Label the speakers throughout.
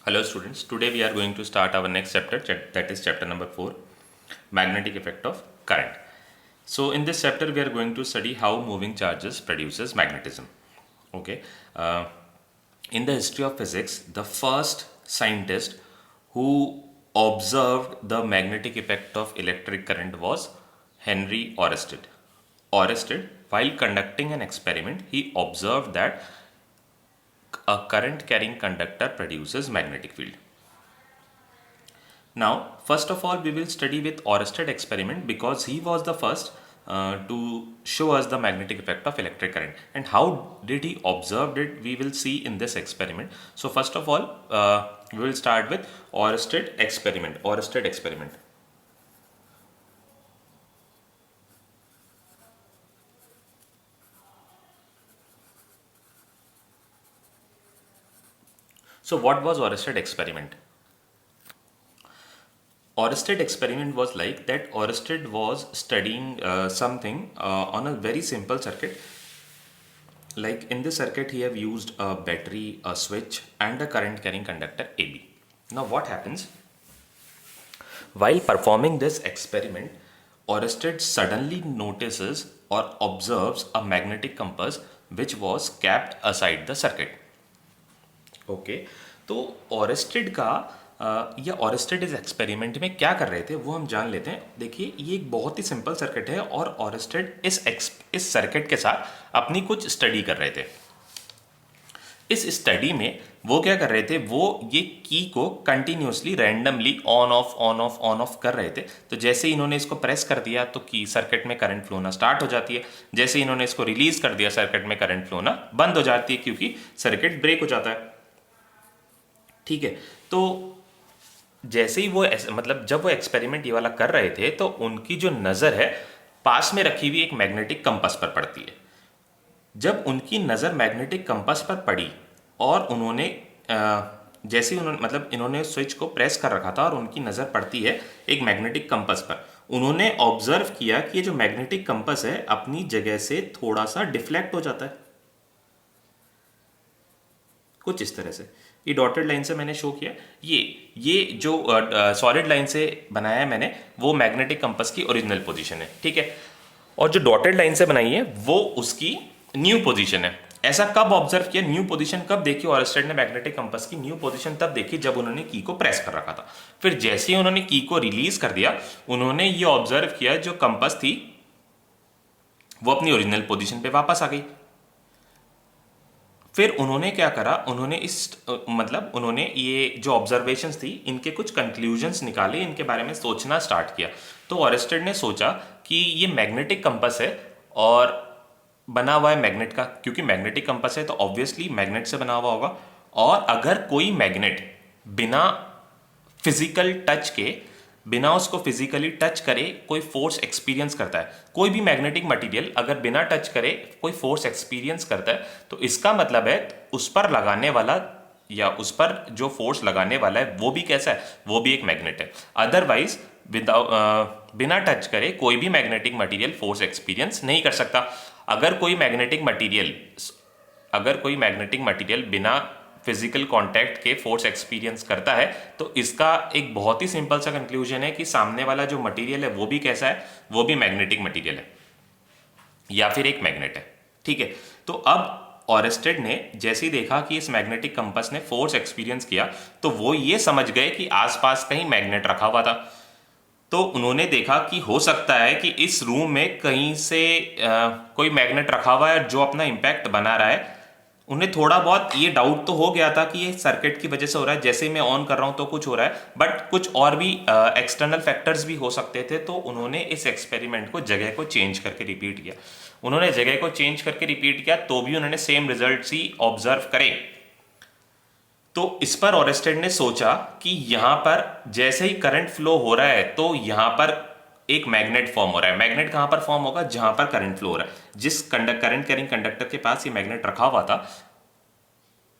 Speaker 1: Hello students, today we are going to start our next chapter, that is chapter number 4, magnetic effect of current. So in this chapter we are going to study how moving charges produces magnetism. Okay, uh, in the history of physics, the first scientist who observed the magnetic effect of electric current was Henry Oersted. Oersted, while conducting an experiment, he observed that a current carrying conductor produces magnetic field. Now, first of all, we will study with Oersted experiment because he was the first to show us the magnetic effect of electric current. And how did he observe it? We will see in this experiment. So, first of all, we will start with Oersted experiment. Oersted experiment. So, what was Oersted experiment? Oersted experiment was like that. Oersted was studying something on a very simple circuit. Like in this circuit, he have used a battery, a switch, and a current carrying conductor AB. Now, what happens while performing this experiment? Oersted suddenly notices or observes a magnetic compass which was kept aside the circuit. Okay, तो ऑरेस्टेड का या ऑरेस्टेड इस experiment में क्या कर रहे थे वो हम जान लेते हैं. देखिए, ये एक बहुत ही सिंपल सर्किट है और ऑरेस्टेड इस सर्किट के साथ अपनी कुछ स्टडी कर रहे थे. इस स्टडी में वो क्या कर रहे थे, वो ये की को कंटिन्यूसली रैंडमली ऑन ऑफ कर रहे थे. तो जैसे ही इन्होंने इसको प्रेस कर दिया तो की सर्किट में करंट फ्लो होना स्टार्ट हो जाती है. जैसे ही इन्होंने इसको रिलीज कर दिया सर्किट में करंट फ्लो होना बंद हो जाती है क्योंकि सर्किट ब्रेक हो जाता है. ठीक है, तो जैसे ही वो मतलब जब वो एक्सपेरिमेंट ये वाला कर रहे थे तो उनकी जो नज़र है पास में रखी हुई एक मैग्नेटिक कंपास पर पड़ती है. जब उनकी नज़र मैग्नेटिक कंपास पर पड़ी और उन्होंने जैसे ही उन्होंने मतलब इन्होंने स्विच को प्रेस कर रखा था और उनकी नज़र पड़ती है एक मैग्नेटिक कंपास पर, उन्होंने ऑब्जर्व किया कि ये जो मैग्नेटिक कंपास है अपनी जगह से थोड़ा सा डिफ्लेक्ट हो जाता है, कुछ इस तरह से. ये डॉटेड लाइन से मैंने शो किया. ये जो सॉलिड लाइन से बनाया है मैंने वो मैग्नेटिक कंपास की ओरिजिनल पोजीशन है. ठीक है, और जो डॉटेड लाइन से बनाई है वो उसकी न्यू पोजीशन है. ऐसा कब ऑब्जर्व किया, न्यू पोजीशन कब देखी ऑयस्टेड ने मैग्नेटिक कंपास की न्यू पोजीशन तब देखी जब उन्होंने की को प्रेस कर रखा था. फिर जैसे ही उन्होंने की को रिलीज कर दिया उन्होंने ये ऑब्जर्व किया जो कंपास थी वो अपनी ओरिजिनल पोजीशन पे वापस आ गई. फिर उन्होंने क्या करा, उन्होंने उन्होंने ये जो ऑब्जर्वेशंस थी इनके कुछ कंक्लूजन्स निकाले, इनके बारे में सोचना स्टार्ट किया. तो ऑयस्टेड ने सोचा कि ये मैग्नेटिक कंपास है और बना हुआ है मैग्नेट का, क्योंकि मैग्नेटिक कंपास है तो ऑब्वियसली मैग्नेट से बना हुआ होगा. और अगर कोई मैग्नेट बिना फिजिकल टच के, बिना उसको फिजिकली टच करे कोई फोर्स एक्सपीरियंस करता है, कोई भी मैग्नेटिक मटेरियल अगर बिना टच करे कोई फोर्स एक्सपीरियंस करता है तो इसका मतलब है उस पर लगाने वाला या उस पर जो फोर्स लगाने वाला है वो भी कैसा है, वो भी एक मैग्नेट है. अदरवाइज बिना टच करे कोई भी मैग्नेटिक मटेरियल फोर्स एक्सपीरियंस नहीं कर सकता. अगर कोई मैग्नेटिक मटेरियल बिना फिजिकल कांटेक्ट के फोर्स एक्सपीरियंस करता है तो इसका एक बहुत ही सिंपल सा कंक्लूजन है कि सामने वाला जो मटेरियल है वो भी कैसा है, वो भी मैग्नेटिक मटेरियल है या फिर एक मैग्नेट है. ठीक है, तो अब ऑयस्टेड ने जैसे ही देखा कि इस मैग्नेटिक कंपास ने फोर्स एक्सपीरियंस किया तो वो ये समझ गए कि आसपास कहीं मैग्नेट रखा हुआ था. तो उन्होंने देखा कि हो सकता है कि इस रूम में कहीं से कोई मैग्नेट रखा हुआ है जो अपना इम्पैक्ट बना रहा है. उन्हें थोड़ा बहुत ये डाउट तो हो गया था कि ये सर्किट की वजह से हो रहा है, जैसे ही मैं ऑन कर रहा हूं तो कुछ हो रहा है, बट कुछ और भी एक्सटर्नल फैक्टर्स भी हो सकते थे. तो उन्होंने इस एक्सपेरिमेंट को जगह को चेंज करके रिपीट किया. उन्होंने जगह को चेंज करके रिपीट किया तो भी उन्होंने सेम रिजल्ट ही ऑब्जर्व करे. तो इस पर ऑयस्टेड ने सोचा कि यहां पर जैसे ही करंट फ्लो हो रहा है तो यहां पर एक मैग्नेट फॉर्म हो रहा है. मैग्नेट कहां पर फॉर्म होगा, जहां पर करंट फ्लो हो रहा है. जिस करंट कैरिंग कंडक्टर के पास ये मैग्नेट रखा हुआ था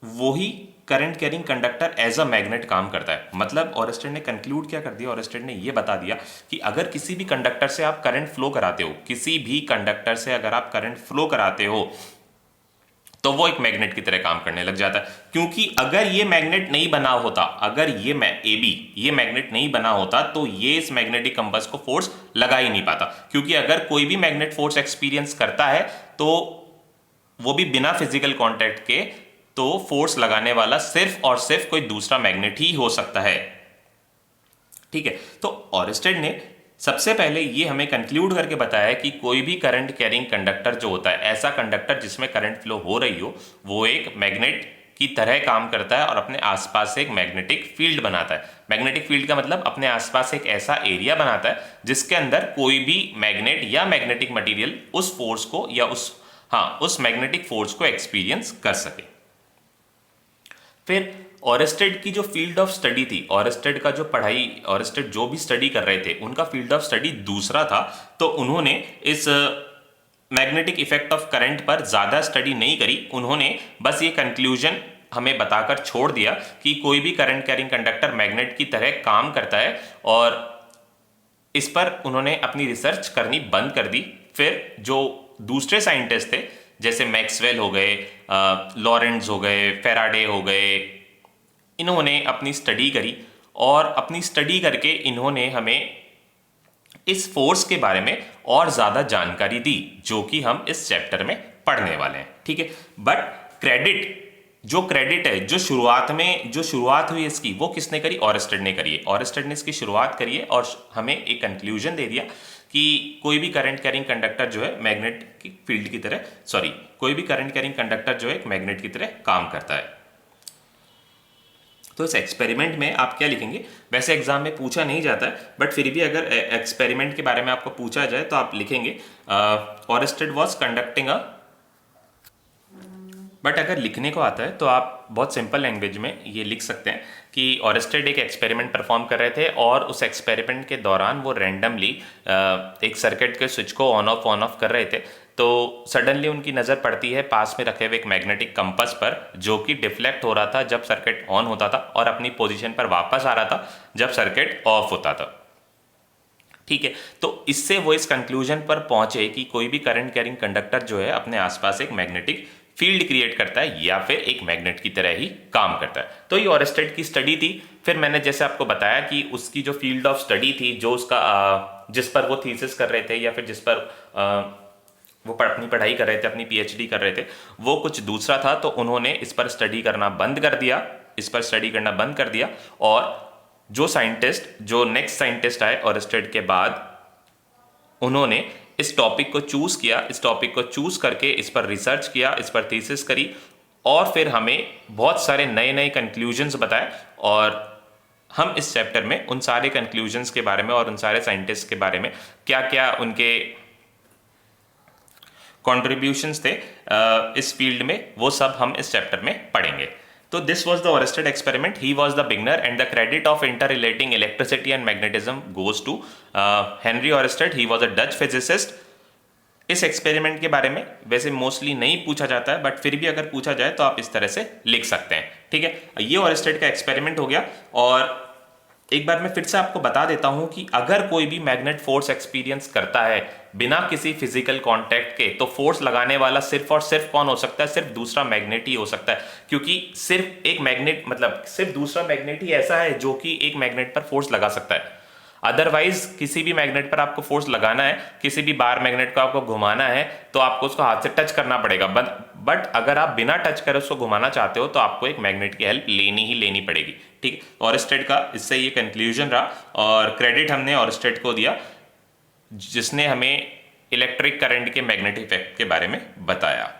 Speaker 1: वही current carrying conductor as a magnet काम करता है. मतलब ऑयस्टेड ने कंक्लूड क्या कर दिया, ऑयस्टेड ने यह बता दिया कि अगर किसी भी कंडक्टर से आप करंट फ्लो कराते हो, किसी भी कंडक्टर से अगर आप करंट फ्लो कराते हो तो वो एक मैग्नेट की तरह काम करने लग जाता है। क्योंकि अगर ये मैग्नेट नहीं बना होता, अगर ये AB ये मैग्नेट नहीं बना होता तो ये इस मैग्नेटिक कंपास को फोर्स लगा ही नहीं पाता। क्योंकि अगर कोई भी मैग्नेट फोर्स एक्सपीरियंस करता है तो वो भी बिना फिजिकल कांटेक्ट के, तो फोर्स लगाने वाला सिर्फ और सिर्फ कोई दूसरा मैग्नेट ही हो सकता है। ठीक है, तो ऑरेस्टेड ने सबसे पहले ये हमें कंक्लूड करके बताया कि कोई भी करंट कैरिंग कंडक्टर जो होता है, ऐसा कंडक्टर जिसमें करंट फ्लो हो रही हो, वो एक मैग्नेट की तरह काम करता है और अपने आसपास एक मैग्नेटिक फील्ड बनाता है। मैग्नेटिक फील्ड का मतलब अपने आसपास एक ऐसा एरिया बनाता है जिसके अंदर कोई भी मैग्नेट या मैग्नेटिक मटेरियल उस फोर्स को या उस मैग्नेटिक फोर्स को एक्सपीरियंस कर सके। फिर ऑरेस्टेड की जो फील्ड ऑफ स्टडी थी, ऑरेस्टेड जो भी स्टडी कर रहे थे उनका फील्ड ऑफ स्टडी दूसरा था। तो उन्होंने इस मैग्नेटिक इफेक्ट ऑफ करंट पर ज़्यादा स्टडी नहीं करी। उन्होंने बस ये कंक्लूजन हमें बताकर छोड़ दिया कि कोई भी करंट कैरिंग कंडक्टर मैग्नेट की तरह काम करता है, और इस पर उन्होंने अपनी रिसर्च करनी बंद कर दी। फिर जो दूसरे साइंटिस्ट थे जैसे मैक्सवेल हो गए, लॉरेंट्ज हो गए, फेराडे हो गए, इन्होंने अपनी स्टडी करी और अपनी स्टडी करके इन्होंने हमें इस फोर्स के बारे में और ज़्यादा जानकारी दी, जो कि हम इस चैप्टर में पढ़ने वाले हैं। ठीक है, बट क्रेडिट है, जो शुरुआत हुई इसकी, वो किसने करी? ऑरेस्टेड ने करी है। ऑरेस्टेड ने इसकी शुरुआत करी है और हमें एक कंक्लूजन दे दिया कि कोई भी करंट कैरिंग कंडक्टर जो है मैग्नेट की फील्ड की तरह, कोई भी करंट कैरिंग कंडक्टर जो है एक मैग्नेट की तरह काम करता है। तो इस एक्सपेरिमेंट में आप क्या लिखेंगे? वैसे एग्जाम में पूछा नहीं जाता है, बट फिर भी अगर एक्सपेरिमेंट के बारे में आपको पूछा जाए तो आप लिखेंगे ऑरेस्टेड वॉज कंडक्टिंग बट अगर लिखने को आता है तो आप बहुत सिंपल लैंग्वेज में ये लिख सकते हैं कि ऑरेस्टेड एक एक्सपेरिमेंट परफॉर्म कर रहे थे और उस एक्सपेरिमेंट के दौरान वो रैंडमली एक सर्किट के स्विच को ऑन ऑफ कर रहे थे। तो सडनली उनकी नज़र पड़ती है पास में रखे हुए एक मैग्नेटिक कंपास पर, जो कि डिफ्लेक्ट हो रहा था जब सर्किट ऑन होता था और अपनी पोजीशन पर वापस आ रहा था जब सर्किट ऑफ होता था। ठीक है, तो इससे वो इस कंक्लूजन पर पहुंचे कि कोई भी करंट कैरिंग कंडक्टर जो है अपने आसपास एक मैग्नेटिक फील्ड क्रिएट करता है या फिर एक मैग्नेट की तरह ही काम करता है। तो ये ऑरेस्टेड की स्टडी थी। फिर मैंने जैसे आपको बताया कि उसकी जो फील्ड ऑफ स्टडी थी, जो उसका जिस पर वो थीसिस कर रहे थे या फिर जिस पर वो अपनी पढ़ाई कर रहे थे, अपनी पीएचडी कर रहे थे, वो कुछ दूसरा था। तो उन्होंने इस पर स्टडी करना बंद कर दिया और जो नेक्स्ट साइंटिस्ट आए ऑरेस्टेड के बाद, उन्होंने इस टॉपिक को चूज करके इस पर रिसर्च किया, इस पर थीसिस करी और फिर हमें बहुत सारे नए नए कंक्लूजन्स बताए। और हम इस चैप्टर में उन सारे कंक्लूजन्स के बारे में और उन सारे साइंटिस्ट के बारे में क्या क्या उनके कॉन्ट्रीब्यूशंस थे इस फील्ड में, वो सब हम इस चैप्टर में पढ़ेंगे। तो this was the Oersted experiment. He was the beginner and the credit of interrelating electricity and magnetism goes to Henry Oersted. He was a Dutch physicist. इस एक्सपेरिमेंट के बारे में वैसे मोस्टली नहीं पूछा जाता है, बट फिर भी अगर पूछा जाए तो आप इस तरह से लिख सकते हैं। ठीक है, ये ऑरेस्टेड का एक्सपेरिमेंट हो गया। और एक बार मैं फिर से आपको बता देता हूं कि अगर कोई भी मैग्नेट फोर्स एक्सपीरियंस करता है बिना किसी फिजिकल कांटेक्ट के, तो फोर्स लगाने वाला सिर्फ और सिर्फ कौन हो सकता है? सिर्फ दूसरा मैग्नेट ही हो सकता है। क्योंकि सिर्फ दूसरा मैग्नेट ही ऐसा है जो कि एक मैग्नेट पर फोर्स लगा सकता है। अदरवाइज किसी भी मैग्नेट पर आपको फोर्स लगाना है, किसी भी बार मैग्नेट को आपको घुमाना है, तो आपको उसको हाथ से टच करना पड़ेगा। बट अगर आप बिना टच करे उसको घुमाना चाहते हो तो आपको एक मैग्नेट की हेल्प लेनी पड़ेगी। ठीक है, ऑरेस्टेड का इससे ये कंक्लूजन रहा और क्रेडिट हमने ऑरेस्टेड को दिया, जिसने हमें इलेक्ट्रिक करंट के मैग्नेटिक इफेक्ट के बारे में बताया।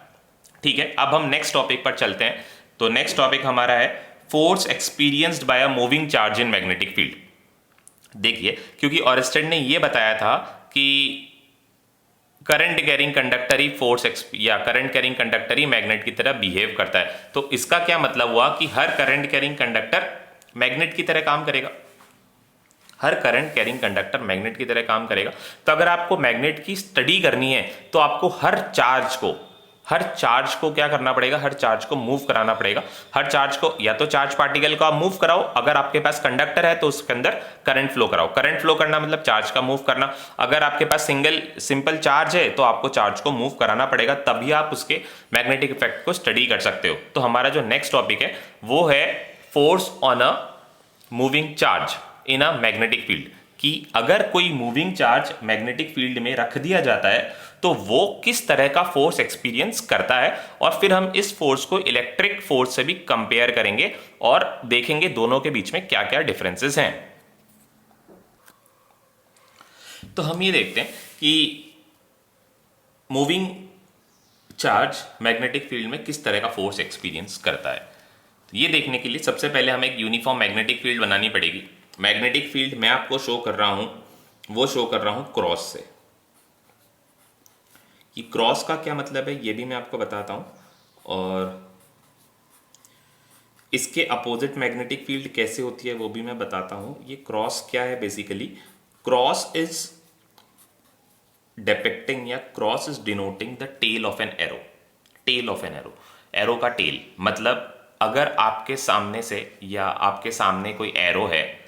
Speaker 1: ठीक है, अब हम नेक्स्ट टॉपिक पर चलते हैं। तो नेक्स्ट टॉपिक हमारा है force experienced bye a moving charge in magnetic field. देखिए, क्योंकि ऑरेस्टेड ने यह बताया था कि करंट कैरिंग कंडक्टर ही करंट कैरिंग कंडक्टर ही मैग्नेट की तरह बिहेव करता है। तो इसका क्या मतलब हुआ कि हर करंट कैरिंग कंडक्टर मैग्नेट की तरह काम करेगा। तो अगर आपको मैग्नेट की स्टडी करनी है तो आपको हर चार्ज को हर चार्ज को क्या करना पड़ेगा, हर चार्ज को मूव कराना पड़ेगा। हर चार्ज को या तो चार्ज पार्टिकल को आप मूव कराओ, अगर आपके पास कंडक्टर है तो उसके अंदर करंट फ्लो कराओ। करंट फ्लो करना मतलब चार्ज का मूव करना। अगर आपके पास सिंपल चार्ज है तो आपको चार्ज को मूव कराना पड़ेगा, तभी आप उसके मैग्नेटिक इफेक्ट को स्टडी कर सकते हो। तो हमारा जो नेक्स्ट टॉपिक है वो है force on a moving charge in a magnetic field, कि अगर कोई मूविंग चार्ज मैग्नेटिक फील्ड में रख दिया जाता है तो वो किस तरह का फोर्स एक्सपीरियंस करता है, और फिर हम इस फोर्स को इलेक्ट्रिक फोर्स से भी कंपेयर करेंगे और देखेंगे दोनों के बीच में क्या क्या डिफरेंसेस हैं। तो हम ये देखते हैं कि मूविंग चार्ज मैग्नेटिक फील्ड में किस तरह का फोर्स एक्सपीरियंस करता है। ये देखने के लिए सबसे पहले हमें एक यूनिफॉर्म मैग्नेटिक फील्ड बनानी पड़ेगी। मैग्नेटिक फील्ड मैं आपको शो कर रहा हूं, वो शो कर रहा हूं क्रॉस से। कि क्रॉस का क्या मतलब है ये भी मैं आपको बताता हूं, और इसके अपोजिट मैग्नेटिक फील्ड कैसे होती है वो भी मैं बताता हूं। ये क्रॉस क्या है, बेसिकली क्रॉस इज डिपिक्टिंग या cross is denoting the tail of an arrow. Tail of an arrow, arrow का टेल मतलब अगर आपके सामने से या आपके सामने कोई एरो है,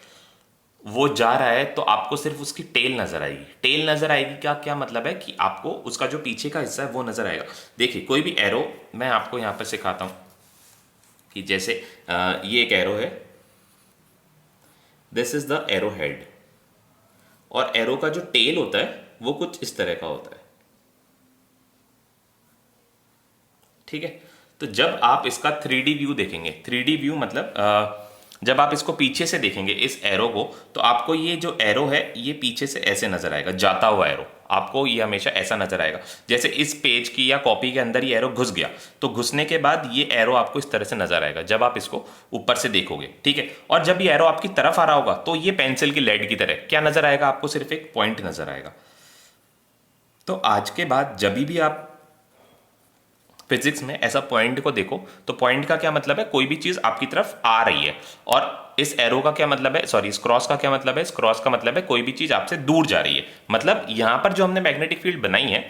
Speaker 1: वो जा रहा है तो आपको सिर्फ उसकी टेल नजर आएगी। टेल नजर आएगी क्या क्या मतलब है कि आपको उसका जो पीछे का हिस्सा है वो नजर आएगा। देखिए कोई भी एरो मैं आपको यहां पर सिखाता हूं कि जैसे ये एक एरो है, this is the arrow head, और एरो का जो टेल होता है वो कुछ इस तरह का होता है। ठीक है, तो जब आप इसका 3D व्यू देखेंगे, 3D व्यू मतलब जब आप इसको पीछे से देखेंगे इस एरो को, तो आपको ये जो एरो है ये पीछे से ऐसे नजर आएगा, जाता हुआ एरो आपको ये हमेशा ऐसा नजर आएगा। जैसे इस पेज की या कॉपी के अंदर ये एरो घुस गया, तो घुसने के बाद ये एरो आपको इस तरह से नजर आएगा जब आप इसको ऊपर से देखोगे। ठीक है, और जब ये एरो आपकी तरफ आ रहा होगा तो ये पेंसिल की लेड की तरह क्या नजर आएगा, आपको सिर्फ एक पॉइंट नजर आएगा। तो आज के बाद जब भी आप फिजिक्स में ऐसा पॉइंट को देखो, तो पॉइंट का क्या मतलब है, कोई भी चीज आपकी तरफ आ रही है। और इस एरो का क्या मतलब है, सॉरी इस क्रॉस का क्या मतलब है, इस क्रॉस का मतलब है कोई भी चीज आपसे दूर जा रही है। मतलब यहां पर जो हमने मैग्नेटिक फील्ड बनाई है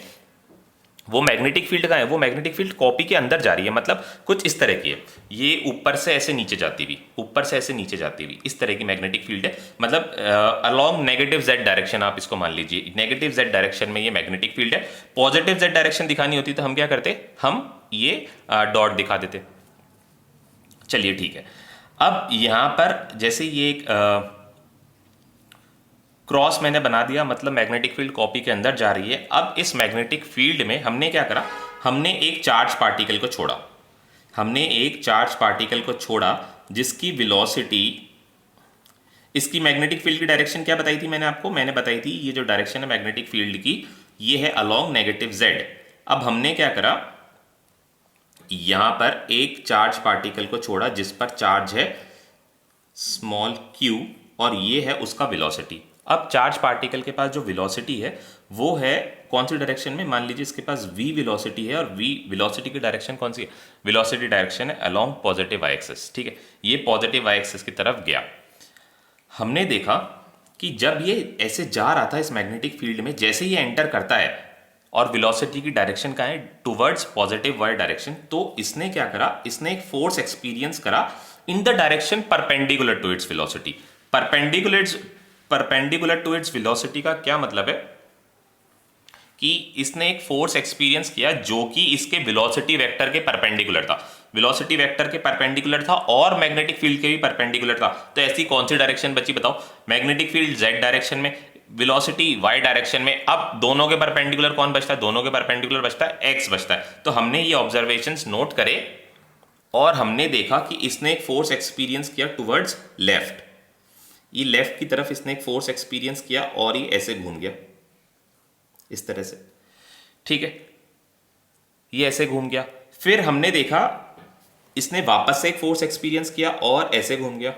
Speaker 1: वो मैग्नेटिक फील्ड का है, वो मैग्नेटिक फील्ड कॉपी के अंदर जा रही है, मतलब कुछ इस तरह की है। ये ऊपर से ऐसे नीचे जाती हुई, ऊपर से ऐसे नीचे जाती हुई इस तरह की मैग्नेटिक फील्ड है। मतलब अलोंग नेगेटिव जेड डायरेक्शन आप इसको मान लीजिए, नेगेटिव जेड डायरेक्शन में ये मैग्नेटिक फील्ड है। पॉजिटिव जेड डायरेक्शन दिखानी होती तो हम क्या करते, हम ये डॉट दिखा देते। चलिए ठीक है, अब यहां पर जैसे ये एक क्रॉस मैंने बना दिया, मतलब मैग्नेटिक फील्ड कॉपी के अंदर जा रही है। अब इस मैग्नेटिक फील्ड में हमने क्या करा, हमने एक चार्ज पार्टिकल को छोड़ा, हमने एक चार्ज पार्टिकल को छोड़ा जिसकी वेलोसिटी, इसकी मैग्नेटिक फील्ड की डायरेक्शन क्या बताई थी मैंने आपको, मैंने बताई थी ये जो डायरेक्शन है मैग्नेटिक फील्ड की ये है अलोंग नेगेटिव जेड। अब हमने क्या करा, यहां पर एक चार्ज पार्टिकल को छोड़ा जिस पर चार्ज है स्मॉल q, और ये है उसका वेलोसिटी। अब चार्ज पार्टिकल के पास जो वेलोसिटी है वो है कौन सी डायरेक्शन में, मान लीजिए इसके पास v वेलोसिटी है, और v वेलोसिटी की डायरेक्शन कौन सी है, वेलोसिटी डायरेक्शन है अलोंग पॉजिटिव y एक्सिस। ठीक है, ये पॉजिटिव y एक्सिस की तरफ गया। हमने देखा कि जब ये ऐसे जा रहा था इस मैग्नेटिक फील्ड में, जैसे ये एंटर करता है और वेलोसिटी की डायरेक्शन का है टुवर्ड्स पॉजिटिव वाई डायरेक्शन, तो इसने क्या करा, इसने एक फोर्स एक्सपीरियंस करा in the direction perpendicular to its velocity. Perpendicular to its velocity का क्या मतलब है कि इसने एक फोर्स एक्सपीरियंस किया जो कि इसके वेलोसिटी वेक्टर के परपेंडिकुलर था, वेलोसिटी वेक्टर के परपेंडिकुलर था और मैग्नेटिक फील्ड के भी परपेंडिकुलर था। तो ऐसी कौन सी डायरेक्शन बची बताओ, मैग्नेटिक फील्ड z डायरेक्शन में, वेलोसिटी y डायरेक्शन में। अब दोनों के परपेंडिकुलर कौन बचता है, दोनों के परपेंडिकुलर बचता है x बचता है। तो हमने ये ऑब्जर्वेशंस नोट करे और हमने देखा कि इसने एक फोर्स एक्सपीरियंस किया टुवर्ड्स लेफ्ट, ये लेफ्ट की तरफ इसने एक फोर्स एक्सपीरियंस किया और ये ऐसे घूम गया इस तरह से। ठीक है, ये ऐसे घूम गया। फिर हमने देखा इसने वापस से एक फोर्स एक्सपीरियंस किया और ऐसे घूम गया,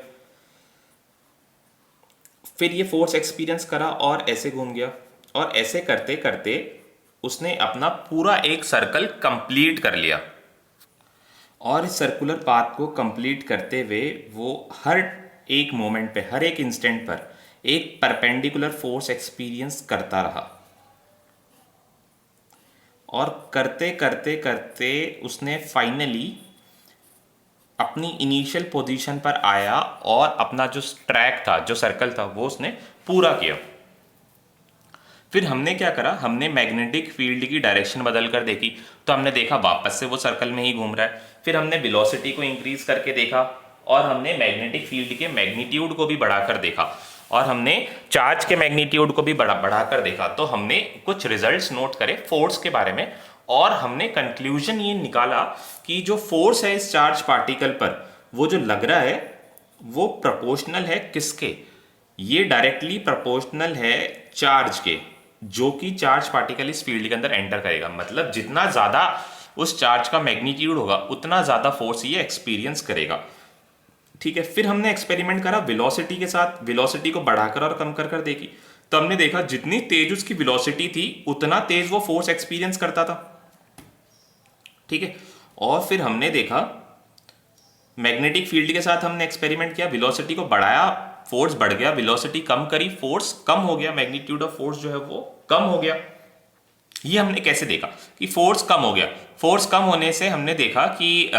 Speaker 1: फिर ये फोर्स एक्सपीरियंस करा और ऐसे घूम गया, और ऐसे करते करते उसने अपना पूरा एक सर्कल कंप्लीट कर लिया। और इस सर्कुलर पाथ को कंप्लीट करते हुए वो हर एक मोमेंट पे, हर एक इंस्टेंट पर एक परपेंडिकुलर फोर्स एक्सपीरियंस करता रहा। और करते करते करते उसने फाइनली अपनी इनिशियल पोजीशन पर आया और अपना जो ट्रैक था, जो सर्कल था, वो उसने पूरा किया। फिर हमने क्या करा, हमने मैग्नेटिक फील्ड की डायरेक्शन बदल कर देखी, तो हमने देखा वापस से वो सर्कल में ही घूम रहा है। फिर हमने वेलोसिटी को इंक्रीज करके देखा और हमने मैग्नेटिक फील्ड के मैग्नीट्यूड को भी बढ़ाकर देखा और हमने चार्ज के मैग्नीट्यूड को भी बढ़ाकर देखा। तो हमने कुछ रिजल्ट्स नोट करे फोर्स के बारे में और हमने कंक्लूजन ये निकाला कि जो फोर्स है इस चार्ज पार्टिकल पर, वो जो लग रहा है वो प्रोपोर्शनल है किसके, ये डायरेक्टली प्रोपोर्शनल है चार्ज के, जो कि चार्ज पार्टिकल इस फील्ड के अंदर एंटर करेगा। मतलब जितना ज्यादा उस चार्ज का मैग्नीट्यूड होगा उतना ज्यादा फोर्स ये एक्सपीरियंस करेगा। ठीक है, फिर हमने एक्सपेरिमेंट करा वेलोसिटी के साथ, वेलोसिटी को बढ़ाकर और कम कर कर देखी। तो हमने देखा जितनी तेज उसकी वेलोसिटी थी उतना तेज वो फोर्स एक्सपीरियंस करता था। ठीक है, और फिर हमने देखा मैग्नेटिक फील्ड के साथ हमने एक्सपेरिमेंट किया, वेलोसिटी को बढ़ाया, फोर्स बढ़ गया, वेलोसिटी कम करी, फोर्स कम हो गया, मैग्नीट्यूड ऑफ फोर्स जो है वो कम हो गया। ये हमने कैसे देखा कि फोर्स कम हो गया? फोर्स कम होने से हमने देखा कि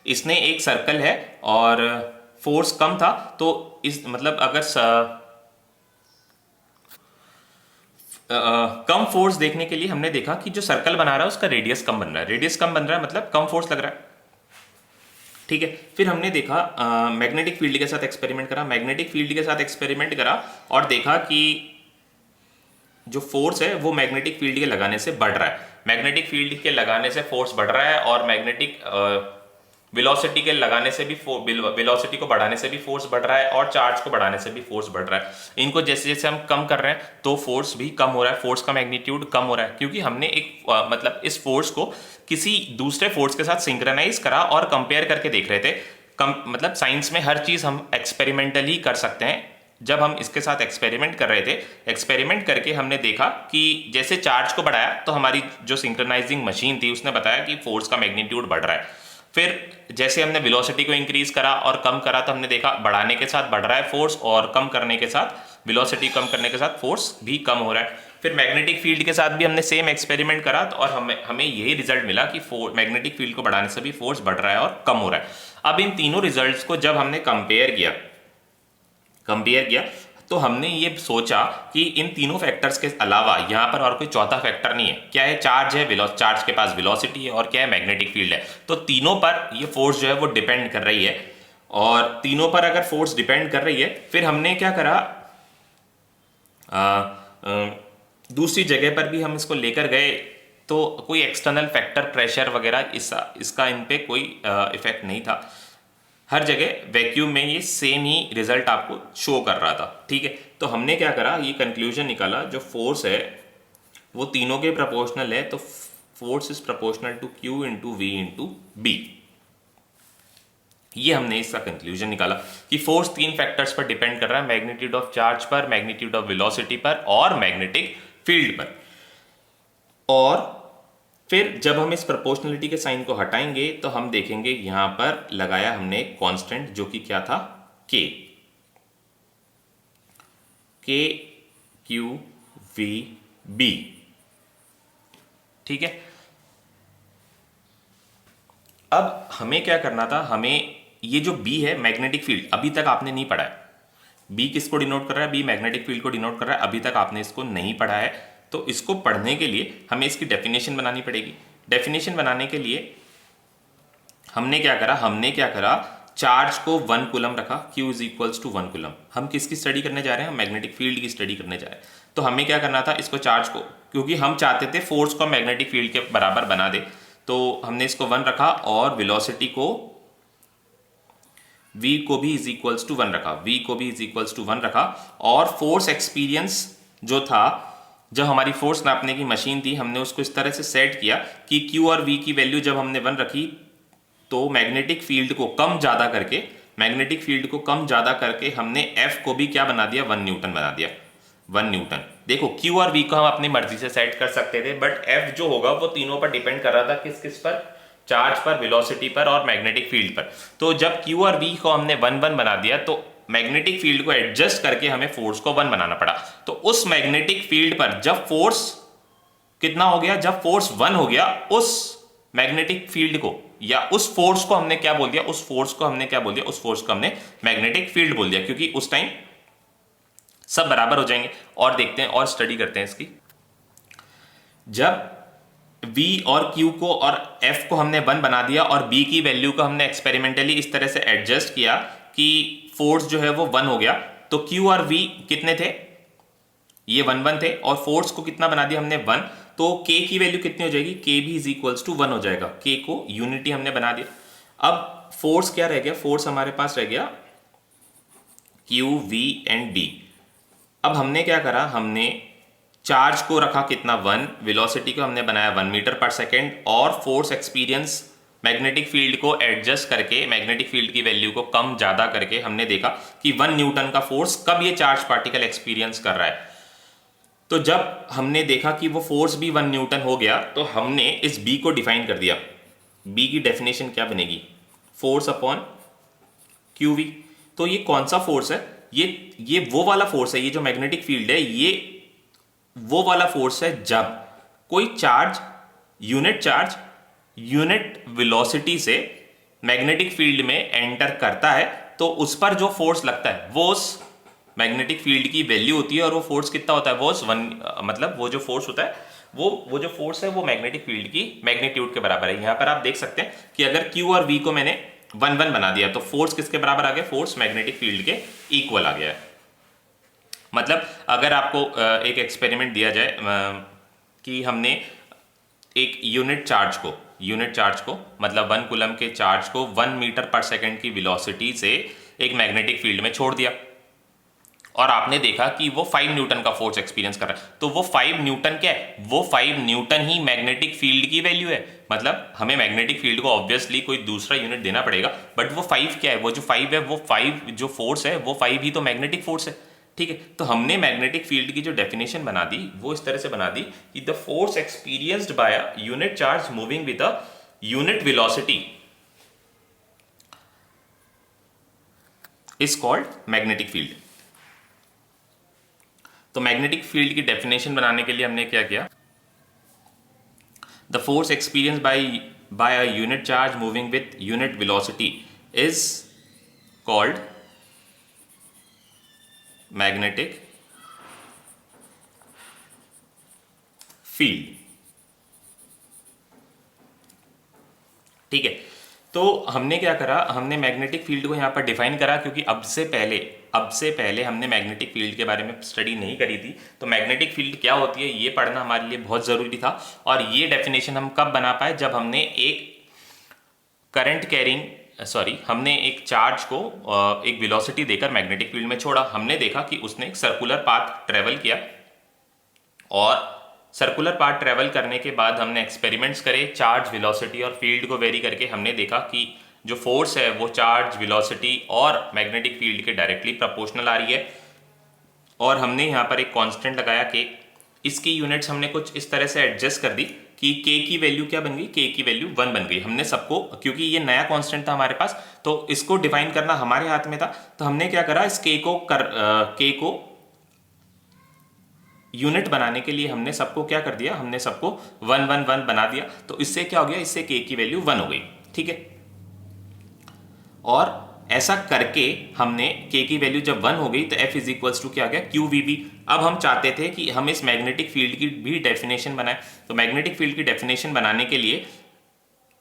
Speaker 1: इसने एक सर्कल है और फोर्स कम था, तो इस मतलब अगर कम फोर्स देखने के लिए हमने देखा कि जो सर्कल बना रहा है उसका रेडियस कम बन रहा है, रेडियस कम बन रहा है मतलब कम फोर्स लग रहा है। ठीक है, फिर हमने देखा मैग्नेटिक फील्ड के साथ एक्सपेरिमेंट करा, मैग्नेटिक फील्ड के साथ एक्सपेरिमेंट करा और देखा कि जो फोर्स है वो मैग्नेटिक फील्ड के लगाने से बढ़ रहा है, मैग्नेटिक फील्ड के लगाने से फोर्स बढ़ रहा है और मैग्नेटिक वेलोसिटी के लगाने से भी वेलोसिटी को बढ़ाने से भी फोर्स बढ़ रहा है और चार्ज को बढ़ाने से भी फोर्स बढ़ रहा है। इनको जैसे जैसे हम कम कर रहे हैं तो फोर्स भी कम हो रहा है, फोर्स का मैग्नीट्यूड कम हो रहा है, क्योंकि हमने एक मतलब इस फोर्स को किसी दूसरे फोर्स के साथ सिंक्रोनाइज करा और कंपेयर करके देख रहे थे। मतलब साइंस में हर चीज हम एक्सपेरिमेंटली कर सकते हैं। जब हम इसके साथ एक्सपेरिमेंट कर रहे थे, एक्सपेरिमेंट करके हमने देखा कि जैसे चार्ज को बढ़ाया तो हमारी जो सिंक्रोनाइजिंग मशीन थी उसने बताया कि फोर्स का मैग्नीट्यूड बढ़ रहा है। फिर जैसे हमने वेलोसिटी को इंक्रीज करा और कम करा तो हमने देखा बढ़ाने के साथ बढ़ रहा है फोर्स और कम करने के साथ, वेलोसिटी कम करने के साथ फोर्स भी कम हो रहा है। फिर मैग्नेटिक फील्ड के साथ भी हमने सेम एक्सपेरिमेंट करा तो और हमें यही रिजल्ट मिला कि मैग्नेटिक फील्ड को बढ़ाने से भी फोर्स बढ़ रहा है और कम हो रहा है। अब इन तीनों रिजल्ट्स को जब हमने कंपेयर किया तो हमने ये सोचा कि इन तीनों फैक्टर्स के अलावा यहाँ पर और कोई चौथा फैक्टर नहीं है। क्या है? चार्ज है, चार्ज के पास वेलोसिटी है और क्या है? मैग्नेटिक फील्ड है। तो तीनों पर ये फोर्स जो है वो डिपेंड कर रही है और तीनों पर अगर फोर्स डिपेंड कर रही है फिर हमने क्या करा, दूसरी जगह पर भी हम इसको लेकर गए तो कोई एक्सटर्नल फैक्टर, प्रेशर वगैरह इसका इन पे कोई इफेक्ट नहीं था। हर जगह वैक्यूम में ये सेम ही रिजल्ट आपको शो कर रहा था। ठीक है, तो हमने क्या करा, ये कंक्लूजन निकाला जो फोर्स है वो तीनों के प्रोपोर्शनल है, तो force is proportional to q into v into B. ये हमने इसका कंक्लूजन निकाला कि फोर्स तीन फैक्टर्स पर डिपेंड कर रहा है, मैग्नीट्यूड ऑफ चार्ज पर, मैग्नीट्यूड ऑफ वेलोसिटी पर और मैग्नेटिक फील्ड पर। और फिर जब हम इस प्रोपोर्शनलिटी के साइन को हटाएंगे तो हम देखेंगे यहां पर लगाया हमने एक कांस्टेंट जो कि क्या था, के क्यू वी बी। ठीक है, अब हमें क्या करना था, हमें ये जो बी है मैग्नेटिक फील्ड, अभी तक आपने नहीं पढ़ा है। बी किसको डिनोट कर रहा है? बी मैग्नेटिक फील्ड को डिनोट कर रहा है, अभी तक आपने इसको नहीं पढ़ा है। तो इसको पढ़ने के लिए हमें इसकी डेफिनेशन बनानी पड़ेगी। डेफिनेशन बनाने के लिए हमने क्या करा, चार्ज को 1 कूलम रखा, Q is equals to 1 coulomb. हम किसकी स्टडी करने जा रहे हैं? हम मैग्नेटिक फील्ड की स्टडी करने जा रहे हैं। तो हमें क्या करना था, इसको चार्ज को, क्योंकि हम चाहते थे फोर्स को मैग्नेटिक फील्ड के बराबर बना दे, तो हमने इसको 1 रखा और वेलोसिटी को v को भी इज इक्वल्स टू 1 रखा और फोर्स एक्सपीरियंस जो था, जब हमारी फोर्स नापने की मशीन थी, हमने उसको इस तरह से सेट किया कि Q और V की वैल्यू जब हमने 1 रखी तो मैग्नेटिक फील्ड को कम ज्यादा करके हमने F को भी क्या बना दिया, 1 न्यूटन बना दिया, 1 न्यूटन। देखो Q और V को हम अपनी मर्जी से सेट कर सकते थे, बट F जो होगा वो तीनों पर डिपेंड कर रहा था, किस पर? चार्ज पर, वेलोसिटी पर और मैग्नेटिक फील्ड पर। तो जब Q और V को हमने 1 बना दिया तो मैग्नेटिक फील्ड को एडजस्ट करके हमें फोर्स को 1 बनाना पड़ा। तो उस मैग्नेटिक फील्ड पर जब फोर्स कितना हो गया, जब फोर्स 1 हो गया उस मैग्नेटिक फील्ड को, या उस फोर्स को हमने क्या बोल दिया, उस फोर्स को हमने क्या बोल दिया, उस फोर्स को हमने मैग्नेटिक फील्ड बोल दिया, क्योंकि उस टाइम सब बराबर हो जाएंगे। और देखते हैं और स्टडी करते हैं इसकी। जब V और Q को और F को हमने 1 बना दिया और B की वैल्यू को हमने एक्सपेरिमेंटली इस तरह से एडजस्ट किया कि फोर्स जो है वो 1 हो गया, तो Q और V कितने थे, ये 1 1 थे, और फोर्स को कितना बना दिया हमने 1, तो K की वैल्यू कितनी हो जाएगी, K भी इज इक्वल्स टू 1 हो जाएगा। K को यूनिटी हमने बना दिया। अब फोर्स क्या रह गया, फोर्स हमारे पास रह गया Q, V एंड D। अब हमने क्या करा, हमने चार्ज को रखा कितना 1, वेलोसिटी को हमने बनाया 1 मीटर पर सेकेंड, और फोर्स एक्सपीरियंस मैग्नेटिक फील्ड को एडजस्ट करके, मैग्नेटिक फील्ड की वैल्यू को कम ज्यादा करके हमने देखा कि 1 न्यूटन का फोर्स कब ये चार्ज पार्टिकल एक्सपीरियंस कर रहा है। तो जब हमने देखा कि वो फोर्स भी 1 न्यूटन हो गया, तो हमने इस B को डिफाइन कर दिया। B की डेफिनेशन क्या बनेगी, फोर्स अपॉन QV। तो ये कौन सा फोर्स है, ये वो वाला फोर्स है, ये जो मैग्नेटिक फील्ड है ये वो वाला फोर्स है जब कोई चार्ज यूनिट वेलोसिटी से मैग्नेटिक फील्ड में एंटर करता है, तो उस पर जो फोर्स लगता है वो उस मैग्नेटिक फील्ड की वैल्यू होती है, और वो फोर्स कितना होता है, वो 1, मतलब वो जो फोर्स होता है वो जो फोर्स है वो मैग्नेटिक फील्ड की मैग्नीट्यूड के बराबर है। यहां पर आप देख सकते हैं कि अगर Q और V को मैंने 1 1 बना दिया, तो फोर्स किसके बराबर आ गया, फोर्स मैग्नेटिक फील्ड के इक्वल आ गया है। मतलब अगर आपको एक एक्सपेरिमेंट दिया जाए कि हमने एक यूनिट चार्ज को मतलब 1 कूलम के चार्ज को 1 मीटर पर सेकेंड की वेलोसिटी से एक मैग्नेटिक फील्ड में छोड़ दिया, और आपने देखा कि वो 5 न्यूटन का फोर्स एक्सपीरियंस कर रहा है, तो वो 5 न्यूटन क्या है, वो 5 न्यूटन ही मैग्नेटिक फील्ड की वैल्यू है। मतलब हमें मैग्नेटिक फील्ड को ऑब्वियसली कोई दूसरा यूनिट देना पड़ेगा, बट वो 5 क्या है, वो जो 5 है, वो 5 जो फोर्स है वो 5 ही तो मैग्नेटिक फोर्स है। ठीक है, तो हमने मैग्नेटिक फील्ड की जो डेफिनेशन बना दी वो इस तरह से बना दी कि the force experienced bye a unit charge moving with a unit velocity is called magnetic field. तो मैग्नेटिक फील्ड की डेफिनेशन बनाने के लिए हमने क्या किया, the force experience by a unit charge moving with unit velocity is called magnetic field. ठीक है, तो हमने क्या करा, हमने मैग्नेटिक फील्ड को यहां पर डिफाइन करा, क्योंकि अब से पहले हमने मैग्नेटिक फील्ड के बारे में स्टडी नहीं करी थी। तो मैग्नेटिक फील्ड क्या होती है ये पढ़ना हमारे लिए बहुत जरूरी था, और ये डेफिनेशन हम कब बना पाए, जब हमने हमने एक चार्ज को एक वेलोसिटी देकर मैग्नेटिक फील्ड में छोड़ा। हमने देखा कि उसने एक सर्कुलर पाथ ट्रेवल किया, और सर्कुलर पाथ ट्रेवल करने के बाद हमने एक्सपेरिमेंट्स करे चार्ज, वेलोसिटी और फील्ड को वेरी करके। हमने देखा कि जो फोर्स है वो चार्ज, वेलोसिटी और मैग्नेटिक फील्ड के डायरेक्टली प्रोपोर्शनल आ रही है, और हमने यहाँ पर एक कांस्टेंट लगाया कि इसकी यूनिट्स हमने कुछ इस तरह से एडजस्ट कर दी कि K की वैल्यू क्या बन गई, K की वैल्यू 1 बन गई। हमने सबको, क्योंकि ये नया कांस्टेंट था हमारे पास, तो इसको डिफाइन करना हमारे हाथ में था, तो हमने क्या करा, इस K को यूनिट बनाने के लिए हमने सबको क्या कर दिया, हमने सबको 1 1 1 बना दिया। तो इससे क्या हो गया, इससे K की वैल्यू 1 हो गई। ठीक है, और ऐसा करके हमने K की वैल्यू जब 1 हो गई तो F इज इक्वल्स टू क्या आ गया, QVB। अब हम चाहते थे कि हम इस मैग्नेटिक फील्ड की भी डेफिनेशन बनाएं, तो मैग्नेटिक फील्ड की डेफिनेशन बनाने के लिए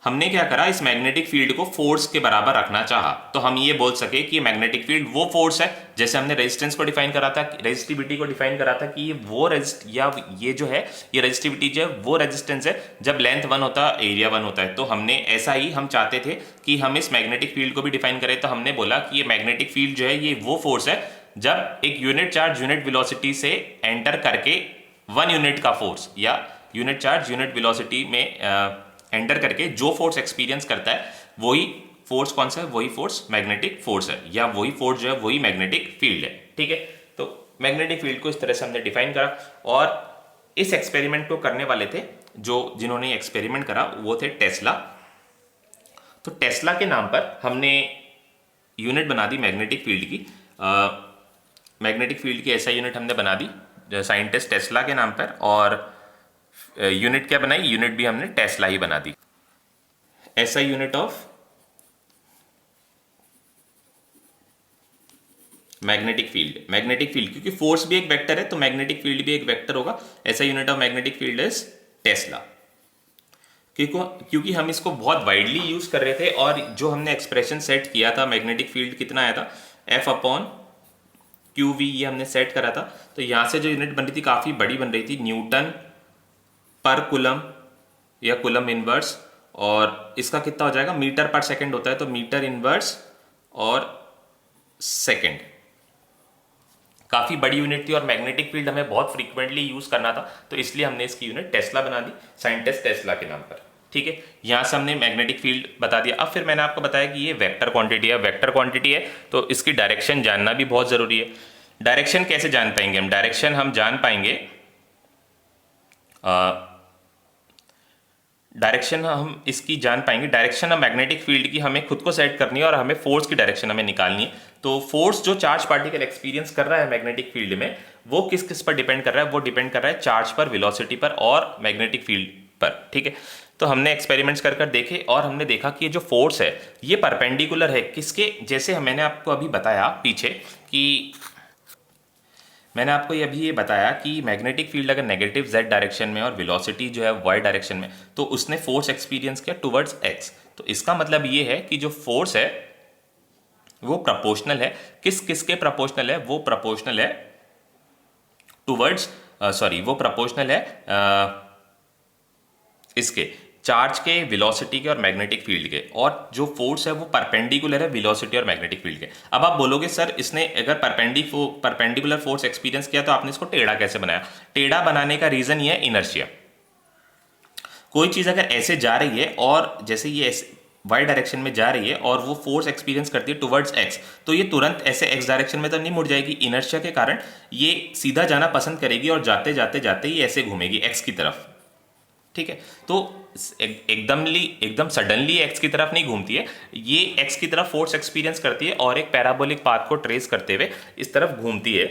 Speaker 1: हमने क्या करा, इस मैग्नेटिक फील्ड को फोर्स के बराबर रखना चाहा, तो हम ये बोल सके कि मैग्नेटिक फील्ड वो फोर्स है, जैसे हमने रेजिस्टेंस को डिफाइन करा था, रेजिस्टिविटी को डिफाइन करा था कि ये वो ये जो है, ये रेजिस्टिविटी जो है वो रेजिस्टेंस है जब लेंथ 1 होता है, एरिया 1 होता है। तो हमने ऐसा ही हम चाहते थे कि हम इस मैग्नेटिक फील्ड को भी डिफाइन करें, तो हमने बोला कि ये मैग्नेटिक फील्ड जो है ये वो फोर्स है जब एक यूनिट चार्ज यूनिट वेलोसिटी से एंटर करके 1 यूनिट का फोर्स, या यूनिट चार्ज यूनिट वेलोसिटी में एंटर करके जो फोर्स एक्सपीरियंस करता है वही फोर्स कौन सा है, वही फोर्स मैग्नेटिक फोर्स है, या वही फोर्स जो है वही मैग्नेटिक फील्ड है। ठीक है, तो मैग्नेटिक फील्ड को इस तरह से हमने डिफाइन करा, और इस एक्सपेरिमेंट को करने वाले थे, जिन्होंने एक्सपेरिमेंट करा वो थे टेस्ला। तो टेस्ला के नाम पर हमने यूनिट बना दी मैग्नेटिक फील्ड की, मैग्नेटिक फील्ड की ऐसा यूनिट हमने बना दी साइंटिस्ट टेस्ला के नाम पर, और यूनिट क्या बनाई, यूनिट भी हमने टेस्ला ही बना दी। ऐसा unit of magnetic field, magnetic field क्योंकि फोर्स भी एक वेक्टर है तो मैग्नेटिक फील्ड भी एक वेक्टर होगा। ऐसा unit of magnetic field is Tesla. क्योंकि हम इसको बहुत वाइडली यूज कर रहे थे और जो हमने एक्सप्रेशन सेट किया था मैग्नेटिक फील्ड कितना आया था, एफ अपॉन क्यू वी, ये हमने सेट करा था। तो यहां से जो यूनिट बन रही थी काफी बड़ी बन रही थी, न्यूटन पर कुलम या कुलम इनवर्स, और इसका कितना हो जाएगा, मीटर पर सेकंड होता है तो मीटर इनवर्स और सेकंड। काफी बड़ी यूनिट थी और मैग्नेटिक फील्ड हमें बहुत फ्रीक्वेंटली यूज करना था तो इसलिए हमने इसकी यूनिट टेस्ला बना दी, साइंटिस्ट टेस्ला के नाम पर। ठीक है, यहां से हमने मैग्नेटिक फील्ड बता दिया। अब फिर मैंने आपको बताया कि ये वेक्टर क्वांटिटी है, वेक्टर क्वांटिटी है तो इसकी डायरेक्शन जानना भी बहुत जरूरी है। डायरेक्शन कैसे जान पाएंगे हम, डायरेक्शन हम जान पाएंगे, डायरेक्शन हम इसकी जान पाएंगे, डायरेक्शन हम मैग्नेटिक फील्ड की हमें खुद को सेट करनी है और हमें फोर्स की डायरेक्शन हमें निकालनी है। तो फोर्स जो चार्ज पार्टिकल एक्सपीरियंस कर रहा है मैग्नेटिक फील्ड में वो किस किस पर डिपेंड कर रहा है, वो डिपेंड कर रहा है चार्ज पर, वेलोसिटी पर और मैग्नेटिक फील्ड पर। ठीक है, तो हमने एक्सपेरिमेंट्स कर कर देखे और हमने देखा कि ये जो फोर्स है ये परपेंडिकुलर है किसके, जैसे मैंने आपको अभी बताया पीछे कि मैंने आपको ये बताया कि मैग्नेटिक फील्ड अगर नेगेटिव z डायरेक्शन में और वेलोसिटी जो है y डायरेक्शन में, तो उसने फोर्स एक्सपीरियंस किया टुवर्ड्स x। तो इसका मतलब ये है कि जो फोर्स है वो प्रपोर्शनल है, किस किस के प्रपोर्शनल है, वो प्रपोर्शनल है टुवर्ड्स, सॉरी वो प्रपोर्शनल है इसके चार्ज के, वेलोसिटी के और मैग्नेटिक फील्ड के, और जो फोर्स है वो परपेंडिकुलर है वेलोसिटी और मैग्नेटिक फील्ड के। अब आप बोलोगे सर इसने अगर परपेंडिकुलर फोर्स एक्सपीरियंस किया तो आपने इसको टेढ़ा कैसे बनाया। टेढ़ा बनाने का रीजन ये है इनर्शिया। कोई चीज अगर ऐसे जा रही है और जैसे ये वाई डायरेक्शन में जा रही है और वो फोर्स एक्सपीरियंस करती है टुवर्ड्स एक्स, तो ये तुरंत ऐसे एक्स डायरेक्शन में तो नहीं मुड़ जाएगी, इनर्शिया के कारण ये सीधा जाना पसंद करेगी और जाते जाते जाते ये ऐसे घूमेगी एक्स की तरफ। ठीक है, तो एकदम सडनली एक्स की तरफ नहीं घूमती है, ये एक्स की तरफ फोर्स एक्सपीरियंस करती है और एक पैराबोलिक पाथ को ट्रेस करते हुए इस तरफ घूमती है।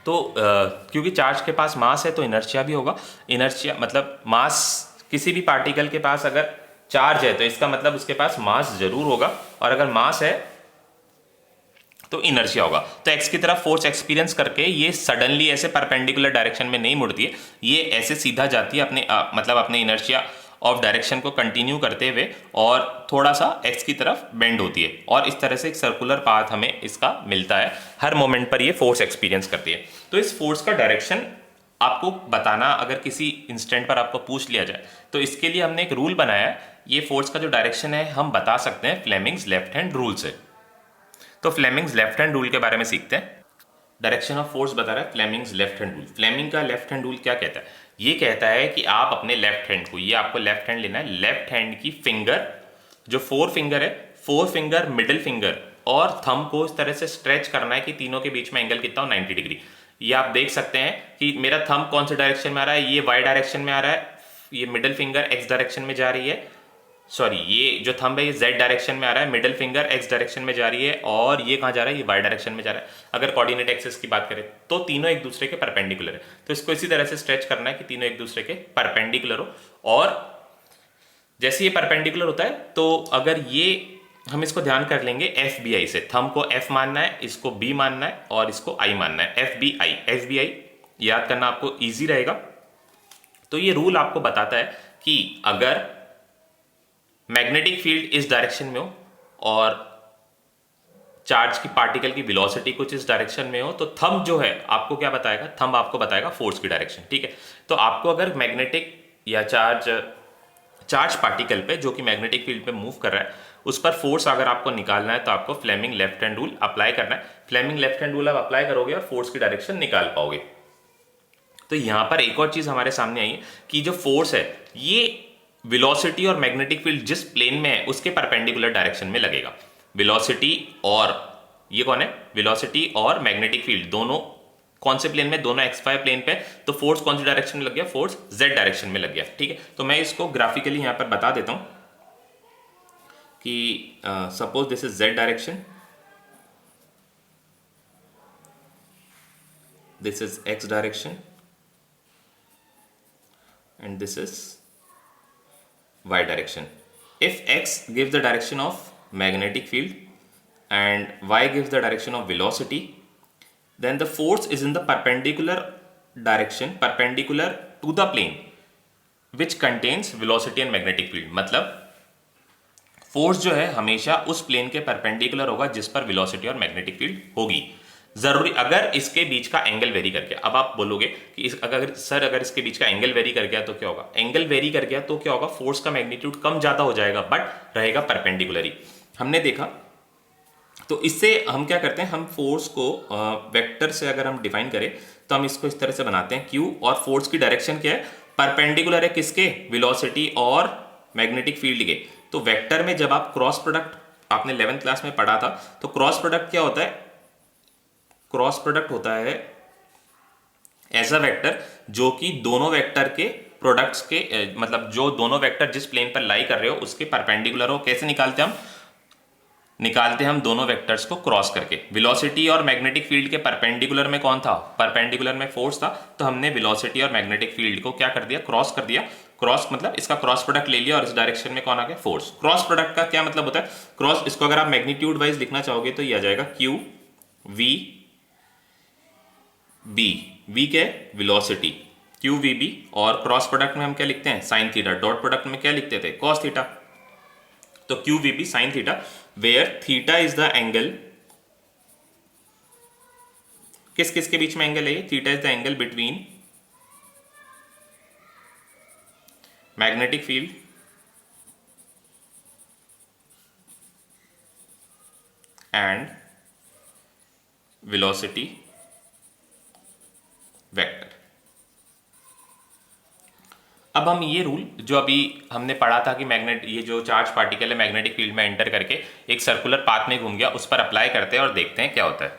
Speaker 1: तो क्योंकि चार्ज के पास मास है तो इनर्शिया भी होगा। इनर्शिया मतलब मास, किसी भी पार्टिकल के पास अगर चार्ज है तो इसका मतलब उसके पास मास जरूर होगा, और अगर मास है तो इनर्शिया होगा। तो एक्स की तरफ फोर्स एक्सपीरियंस करके ये सडनली ऐसे परपेंडिकुलर डायरेक्शन में नहीं मुड़ती है, ये ऐसे सीधा जाती है अपने मतलब अपने इनर्शिया ऑफ डायरेक्शन को कंटिन्यू करते हुए और थोड़ा सा एक्स की तरफ बेंड होती है, और इस तरह से एक सर्कुलर पाथ हमें इसका मिलता है। हर मोमेंट पर ये फोर्स एक्सपीरियंस करती है। तो इस फोर्स का डायरेक्शन आपको बताना अगर किसी इंस्टेंट पर आपको पूछ लिया जाए तो इसके लिए हमने एक रूल बनाया है। ये फोर्स का जो डायरेक्शन है हम बता सकते हैं फ्लेमिंग्स लेफ्ट हैंड रूल से। तो फ्लेमिंग्स लेफ्ट हैंड रूल के बारे में सीखते हैं। डायरेक्शन ऑफ फोर्स बता रहा है Fleming's left hand rule. Fleming का लेफ्ट हैंड रूल क्या कहता है, ये कहता है कि आप अपने लेफ्ट हैंड को, ये आपको लेफ्ट हैंड लेना है, लेफ्ट हैंड की फिंगर, जो फोर फिंगर है, फोर फिंगर, मिडिल फिंगर और थंब को इस तरह से स्ट्रेच करना है कि तीनों के बीच में एंगल कितना हो, 90 डिग्री। ये आप देख सकते हैं कि मेरा थंब कौन से डायरेक्शन में आ रहा है, ये वाई डायरेक्शन में आ रहा है, ये मिडिल फिंगर एक्स डायरेक्शन में जा रही है, सॉरी ये जो थंब है ये z डायरेक्शन में आ रहा है, मिडिल फिंगर x डायरेक्शन में जा रही है, और ये कहाँ जा रहा है, ये y डायरेक्शन में जा रहा है। अगर कोऑर्डिनेट एक्सिस की बात करें तो तीनों एक दूसरे के परपेंडिकुलर है, तो इसको इसी तरह से स्ट्रेच करना है कि तीनों एक दूसरे के परपेंडिकुलर हो। और जैसे ये परपेंडिकुलर होता है तो अगर ये हम इसको ध्यान कर लेंगे एफ बी आई से, थंब को f मानना है, इसको b मानना है और इसको i मानना है, F B I, F B I याद करना आपको ईजी रहेगा। तो ये रूल आपको बताता है कि अगर मैग्नेटिक फील्ड इस डायरेक्शन में हो और चार्ज की पार्टिकल की वेलोसिटी कुछ इस डायरेक्शन में हो, तो थंब जो है आपको क्या बताएगा, थंब आपको बताएगा फोर्स की डायरेक्शन। ठीक है, तो आपको अगर मैग्नेटिक या चार्ज पार्टिकल पे जो कि मैग्नेटिक फील्ड पे मूव कर रहा है उस पर फोर्स अगर आपको निकालना है तो आपको Fleming left hand rule apply करना है। फ्लेमिंग लेफ्ट हैंड रूल आप अप्लाई करोगे और फोर्स की डायरेक्शन निकाल पाओगे। तो यहां पर एक और चीज हमारे सामने आई है कि जो फोर्स है ये वेलोसिटी और मैग्नेटिक फील्ड जिस प्लेन में है उसके परपेंडिकुलर डायरेक्शन में लगेगा। वेलोसिटी और ये कौन है, वेलोसिटी और मैग्नेटिक फील्ड दोनों कौन से प्लेन में, दोनों x5 प्लेन पे, तो फोर्स कौन सी डायरेक्शन में लग गया, फोर्स z डायरेक्शन में लग गया। ठीक है, तो मैं इसको ग्राफिकली यहां पर बता देता हूं कि suppose this is z direction, this is x direction and this is y direction. If x gives the direction of magnetic field and y gives the direction of velocity, then the force is in the perpendicular direction, perpendicular to the plane which contains velocity and magnetic field. मतलब force जो है हमेशा उस plane के perpendicular होगा जिस पर velocity और मैग्नेटिक फील्ड होगी। जरूरी अगर इसके बीच का एंगल वेरी कर गया, अब आप बोलोगे कि अगर इसके बीच का एंगल वेरी कर गया तो क्या होगा? एंगल वेरी कर गया तो क्या होगा? फोर्स का मैग्नीट्यूड कम ज्यादा हो जाएगा बट रहेगा परपेंडिकुलरी। हमने देखा, तो इससे हम क्या करते हैं, हम फोर्स को वेक्टर से अगर हम डिफाइन करें तो हम इसको इस तरह से बनाते हैं Q, और फोर्स की डायरेक्शन क्या है? परपेंडिकुलर है किसके? वेलोसिटी और मैग्नेटिक फील्ड के। तो वेक्टर में जब आप क्रॉस प्रोडक्ट आपने 11th क्लास में पढ़ा था, तो क्रॉस प्रोडक्ट क्या होता है? क्रॉस प्रोडक्ट होता है ऐसा वेक्टर जो कि दोनों वेक्टर के प्रोडक्ट्स के मतलब जो दोनों वेक्टर जिस प्लेन पर लाई कर रहे हो उसके परपेंडिकुलर हो। कैसे निकालते हैं हम? निकालते हैं हम दोनों वेक्टर्स को क्रॉस करके। वेलोसिटी और मैग्नेटिक फील्ड के परपेंडिकुलर में कौन था? परपेंडिकुलर में फोर्स था, तो हमने वेलोसिटी और मैग्नेटिक फील्ड को क्या कर दिया? क्रॉस कर दिया। क्रॉस मतलब इसका क्रॉस प्रोडक्ट ले लिया और इस डायरेक्शन में कौन आ गया? फोर्स। क्रॉस प्रोडक्ट का क्या मतलब होता है? क्रॉस, इसको अगर आप मैग्नीट्यूड वाइज लिखना चाहोगे तो ये आ जाएगा Q V B। V क्या है? वेलोसिटी, Q V B, और क्रॉस प्रोडक्ट में हम क्या लिखते हैं? Sine theta. डॉट प्रोडक्ट में क्या लिखते थे? Cos theta. तो Q V B sine theta, where theta is the angle, किस किस के बीच में एंगल है ये? Theta is the angle between magnetic field and velocity vector. अब हम ये रूल जो अभी हमने पढ़ा था कि ये जो चार्ज पार्टिकल है मैग्नेटिक फील्ड में एंटर करके एक सर्कुलर पाथ में घूम गया, उस पर अप्लाई करते हैं और देखते हैं क्या होता है।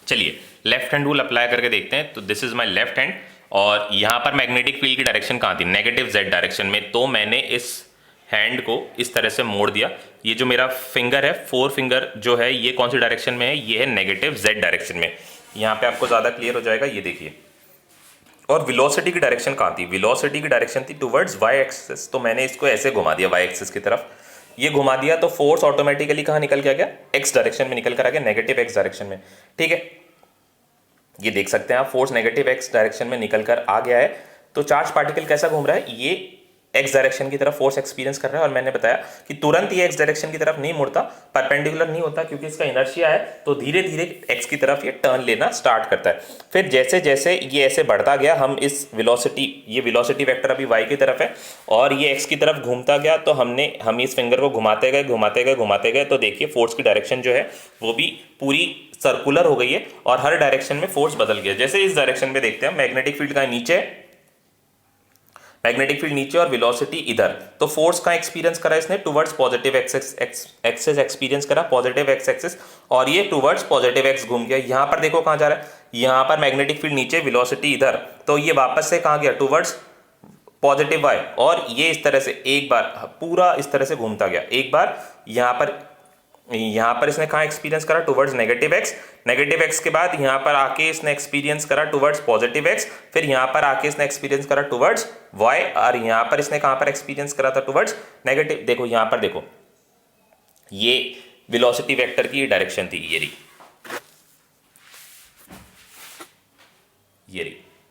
Speaker 1: चलिए लेफ्ट हैंड रूल अप्लाई करके देखते हैं। तो this is my left hand, और यहां पर मैग्नेटिक फील्ड की डायरेक्शन कहां थी? नेगेटिव z डायरेक्शन में। तो मैंने इस हैंड को इस तरह से मोड़ दिया। ये जो मेरा फिंगर है, फोर फिंगर जो है, ये कौन सी डायरेक्शन में है? ये है नेगेटिव z डायरेक्शन में। यहां पे आपको ज्यादा क्लियर हो जाएगा, ये देखिए। और वेलोसिटी की डायरेक्शन कहां थी? वेलोसिटी की डायरेक्शन थी टुवर्ड्स y एक्सिस। तो मैंने इसको ऐसे घुमा दिया y एक्सिस की तरफ, ये घुमा दिया, तो फोर्स ऑटोमेटिकली कहां निकल के आ गया? x डायरेक्शन में निकल कर आ गया, नेगेटिव x डायरेक्शन में। ठीक है, ये देख सकते हैं आप, फोर्स नेगेटिव x डायरेक्शन में निकल कर आ गया है। तो चार्ज पार्टिकल कैसा घूम रहा है? ये x डायरेक्शन की तरफ फोर्स एक्सपीरियंस कर रहा है, और मैंने बताया कि तुरंत ये x डायरेक्शन की तरफ नहीं मुड़ता, परपेंडिकुलर नहीं होता, क्योंकि इसका इनर्शिया है, तो धीरे धीरे x की तरफ ये टर्न लेना स्टार्ट करता है। फिर जैसे जैसे ये ऐसे बढ़ता गया, हम इस वेलोसिटी, ये वेलोसिटी वेक्टर अभी y की तरफ है और ये x की तरफ घूमता गया, तो हम इस फिंगर को घुमाते गए घुमाते गए घुमाते गए, तो देखिए फोर्स की डायरेक्शन जो है वो भी पूरी सर्कुलर हो गई है और हर डायरेक्शन में फोर्स बदल गया। जैसे इस डायरेक्शन में देखते हैं, मैग्नेटिक फील्ड का नीचे, मैग्नेटिक फील्ड नीचे और वेलोसिटी इधर, तो फोर्स का एक्सपीरियंस करा इसने टुवर्ड्स पॉजिटिव एक्सेस एक्सपीरियंस करा, पॉजिटिव एक्स एक्सिस, और ये टुवर्ड्स पॉजिटिव एक्स घूम गया। यहां पर देखो कहां जा रहा है? यहां पर मैग्नेटिक फील्ड नीचे, वेलोसिटी इधर, तो ये वापस से कहां गया? टुवर्ड्स पॉजिटिव वाई, और ये इस तरह से एक बार पूरा इस तरह से घूमता गया। एक बार यहां पर इसने कहां एक्सपीरियंस करा? Towards negative x. Negative x के बाद यहां पर आके इसने एक्सपीरियंस करा टुवर्ड्स पॉजिटिव एक्स, फिर यहां पर आके इसने एक्सपीरियंस करा टुवर्ड्स वाई, और यहां पर इसने कहां पर एक्सपीरियंस करा था? Towards negative. देखो यहां पर देखो, ये वेलोसिटी वेक्टर की डायरेक्शन थी,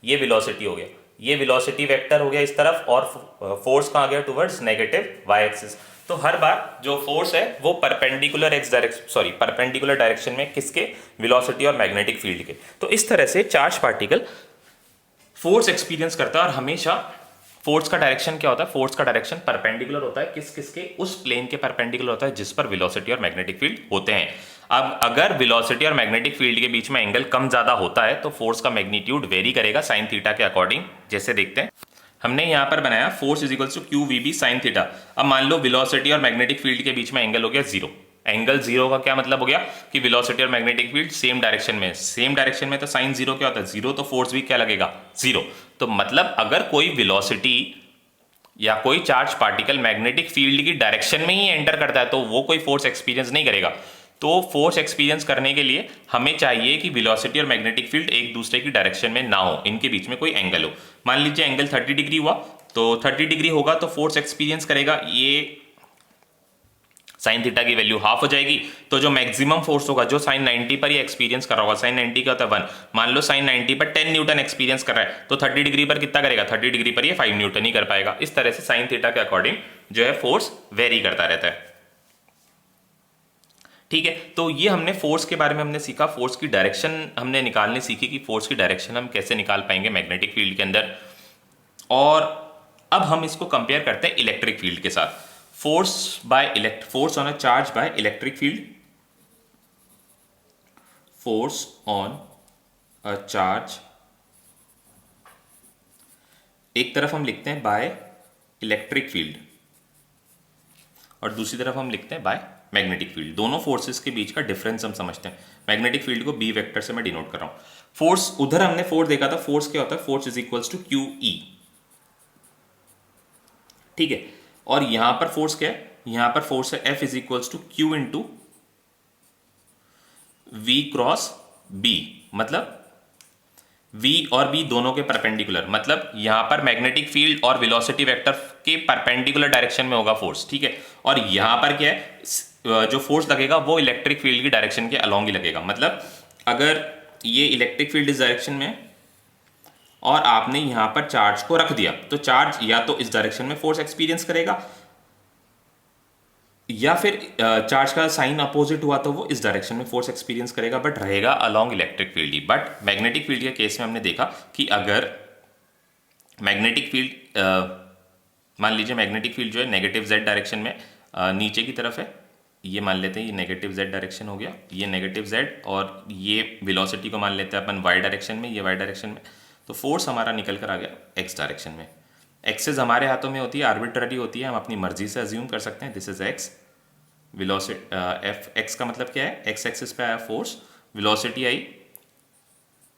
Speaker 1: ये वेलोसिटी हो गया, ये वेलोसिटी वेक्टर हो गया इस तरफ, और फोर्स कहां गया? Towards negative Y axis. तो हर बार जो फोर्स है वो परपेंडिकुलर डायरेक्शन में, किसके? वेलोसिटी और मैग्नेटिक फील्ड के। तो इस तरह से चार्ज पार्टिकल फोर्स एक्सपीरियंस करता है, और हमेशा फोर्स का डायरेक्शन क्या होता है? फोर्स का डायरेक्शन परपेंडिकुलर होता है, किसके? उस प्लेन के परपेंडिकुलर होता है जिस पर वेलोसिटी और मैग्नेटिक फील्ड होते हैं। अब अगर वेलोसिटी और मैग्नेटिक फील्ड के बीच में एंगल कम ज्यादा होता है तो फोर्स का मैग्नीट्यूड वेरी करेगा साइन थीटा के अकॉर्डिंग। जैसे देखते हैं, हमने यहां पर बनाया force is equals to q v B sine theta. अब मान लो वेलोसिटी और मैग्नेटिक फील्ड के बीच में एंगल हो गया जीरो। एंगल जीरो का क्या मतलब हो गया? कि वेलोसिटी और मैग्नेटिक फील्ड सेम डायरेक्शन में, सेम डायरेक्शन में, तो साइन जीरो क्या होता है? जीरो। तो फोर्स भी क्या लगेगा? जीरो। तो मतलब अगर कोई वेलोसिटी या कोई चार्ज पार्टिकल मैग्नेटिक फील्ड की डायरेक्शन में ही एंटर करता है तो वो कोई फोर्स एक्सपीरियंस नहीं करेगा। तो फोर्स एक्सपीरियंस करने के लिए हमें चाहिए कि वेलोसिटी और मैग्नेटिक फील्ड एक दूसरे की डायरेक्शन में ना हो, इनके बीच में कोई एंगल हो। मान लीजिए एंगल 30 डिग्री हुआ, तो 30 डिग्री होगा तो फोर्स एक्सपीरियंस करेगा, ये साइन थीटा की वैल्यू हाफ हो जाएगी। तो जो मैक्सिमम फोर्स होगा, जो साइन 90 पर ये एक्सपीरियंस कर रहा होगा, साइन 90 का होता है 1, मान लो साइन 90 पर 10 न्यूटन एक्सपीरियंस कर रहा है, तो 30 डिग्री पर कितना करेगा, 30 डिग्री पर ये 5 न्यूटन ही कर पाएगा। इस तरह से साइन थीटा के अकॉर्डिंग जो है फोर्स वेरी करता रहता है। ठीक है, तो ये हमने फोर्स के बारे में हमने सीखा, फोर्स की डायरेक्शन हमने निकालने सीखी कि फोर्स की डायरेक्शन हम कैसे निकाल पाएंगे मैग्नेटिक फील्ड के अंदर। और अब हम इसको कंपेयर करते हैं इलेक्ट्रिक फील्ड के साथ। Force on a charge by electric field, force on a charge, एक तरफ हम लिखते हैं बाय इलेक्ट्रिक फील्ड और दूसरी तरफ हम लिखते हैं बाय मैग्नेटिक फील्ड। दोनों फोर्सेस के बीच का डिफरेंस हम समझते हैं। मैग्नेटिक फील्ड को बी वेक्टर से मैं डिनोट कर रहा हूं। फोर्स, उधर हमने फोर्स देखा था, फोर्स क्या होता है, force is equals to q E. ठीक है, और यहां पर फोर्स क्या है, यहां पर फोर्स है F is equals to q into v cross B, मतलब V और B दोनों के परपेंडिकुलर, मतलब यहां पर मैग्नेटिक फील्ड और वेलोसिटी वेक्टर के परपेंडिकुलर डायरेक्शन में होगा फोर्स। ठीक है, और यहां पर क्या है, जो फोर्स लगेगा वो इलेक्ट्रिक फील्ड की डायरेक्शन के अलोंग ही लगेगा। मतलब अगर ये इलेक्ट्रिक फील्ड इस डायरेक्शन में और आपने यहां पर चार्ज को रख दिया, तो चार्ज या तो इस डायरेक्शन में फोर्स एक्सपीरियंस करेगा, या फिर चार्ज का साइन अपोजिट हुआ तो वो इस डायरेक्शन में फोर्स एक्सपीरियंस करेगा, बट रहेगा along electric field he. But magnetic field के केस में हमने देखा कि अगर मैग्नेटिक फील्ड, मान लीजिए मैग्नेटिक फील्ड जो है नेगेटिव जेड डायरेक्शन में नीचे की तरफ है, ये मान लेते हैं ये नेगेटिव जेड डायरेक्शन हो गया, ये नेगेटिव जेड, और ये वेलोसिटी को मान लेते हैं अपन वाई डायरेक्शन में, ये वाई डायरेक्शन में, तो फोर्स हमारा निकल कर आ गया एक्स डायरेक्शन में। एक्सेस हमारे हाथों में होती है, आर्बिट्ररी होती है, हम अपनी मर्जी से अज्यूम कर सकते हैं this is x. Velocity F x का मतलब क्या है, एक्स एक्सिस पे आया फोर्स, वेलोसिटी आई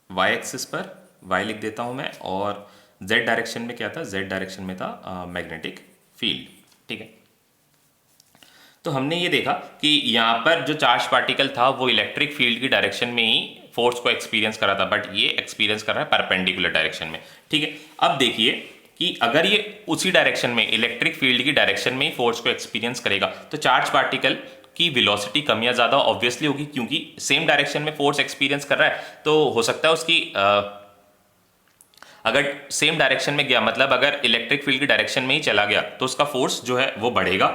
Speaker 1: वाई एक्सिस पर, वाई लिख देता हूं मैं, और जेड डायरेक्शन में क्या था, जेड डायरेक्शन में था मैग्नेटिक फील्ड। ठीक है, तो हमने ये देखा कि यहाँ पर जो चार्ज पार्टिकल था वो इलेक्ट्रिक फील्ड की डायरेक्शन में ही फोर्स को एक्सपीरियंस कर रहा था, बट ये एक्सपीरियंस कर रहा है परपेंडिकुलर डायरेक्शन में। ठीक है, अब देखिए कि अगर ये उसी डायरेक्शन में, इलेक्ट्रिक फील्ड की डायरेक्शन में ही फोर्स को एक्सपीरियंस करेगा, तो चार्ज पार्टिकल की वेलोसिटी कम या ज्यादा ऑब्वियसली होगी, क्योंकि सेम डायरेक्शन में फोर्स एक्सपीरियंस कर रहा है। तो हो सकता है उसकी अगर सेम डायरेक्शन में गया, मतलब अगर इलेक्ट्रिक फील्ड की डायरेक्शन में ही चला गया, तो उसका फोर्स जो है वो बढ़ेगा,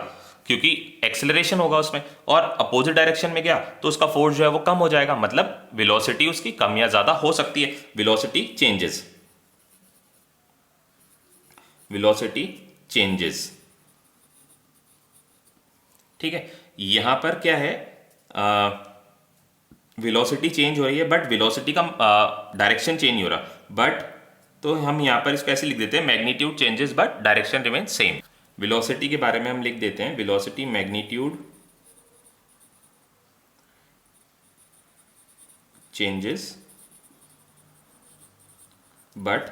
Speaker 1: क्योंकि एक्सेलरेशन होगा उसमें, और अपोजिट डायरेक्शन में गया तो उसका फोर्स जो है वो कम हो जाएगा, मतलब वेलोसिटी उसकी कम या ज्यादा हो सकती है। Velocity changes, velocity changes. ठीक है, यहां पर क्या है, वेलोसिटी चेंज हो रही है, बट वेलोसिटी का डायरेक्शन चेंज नहीं हो रहा, बट तो हम यहां पर इसको ऐसे लिख देते हैं, magnitude changes but direction remain same. Velocity के बारे में हम लिख देते हैं, velocity magnitude changes but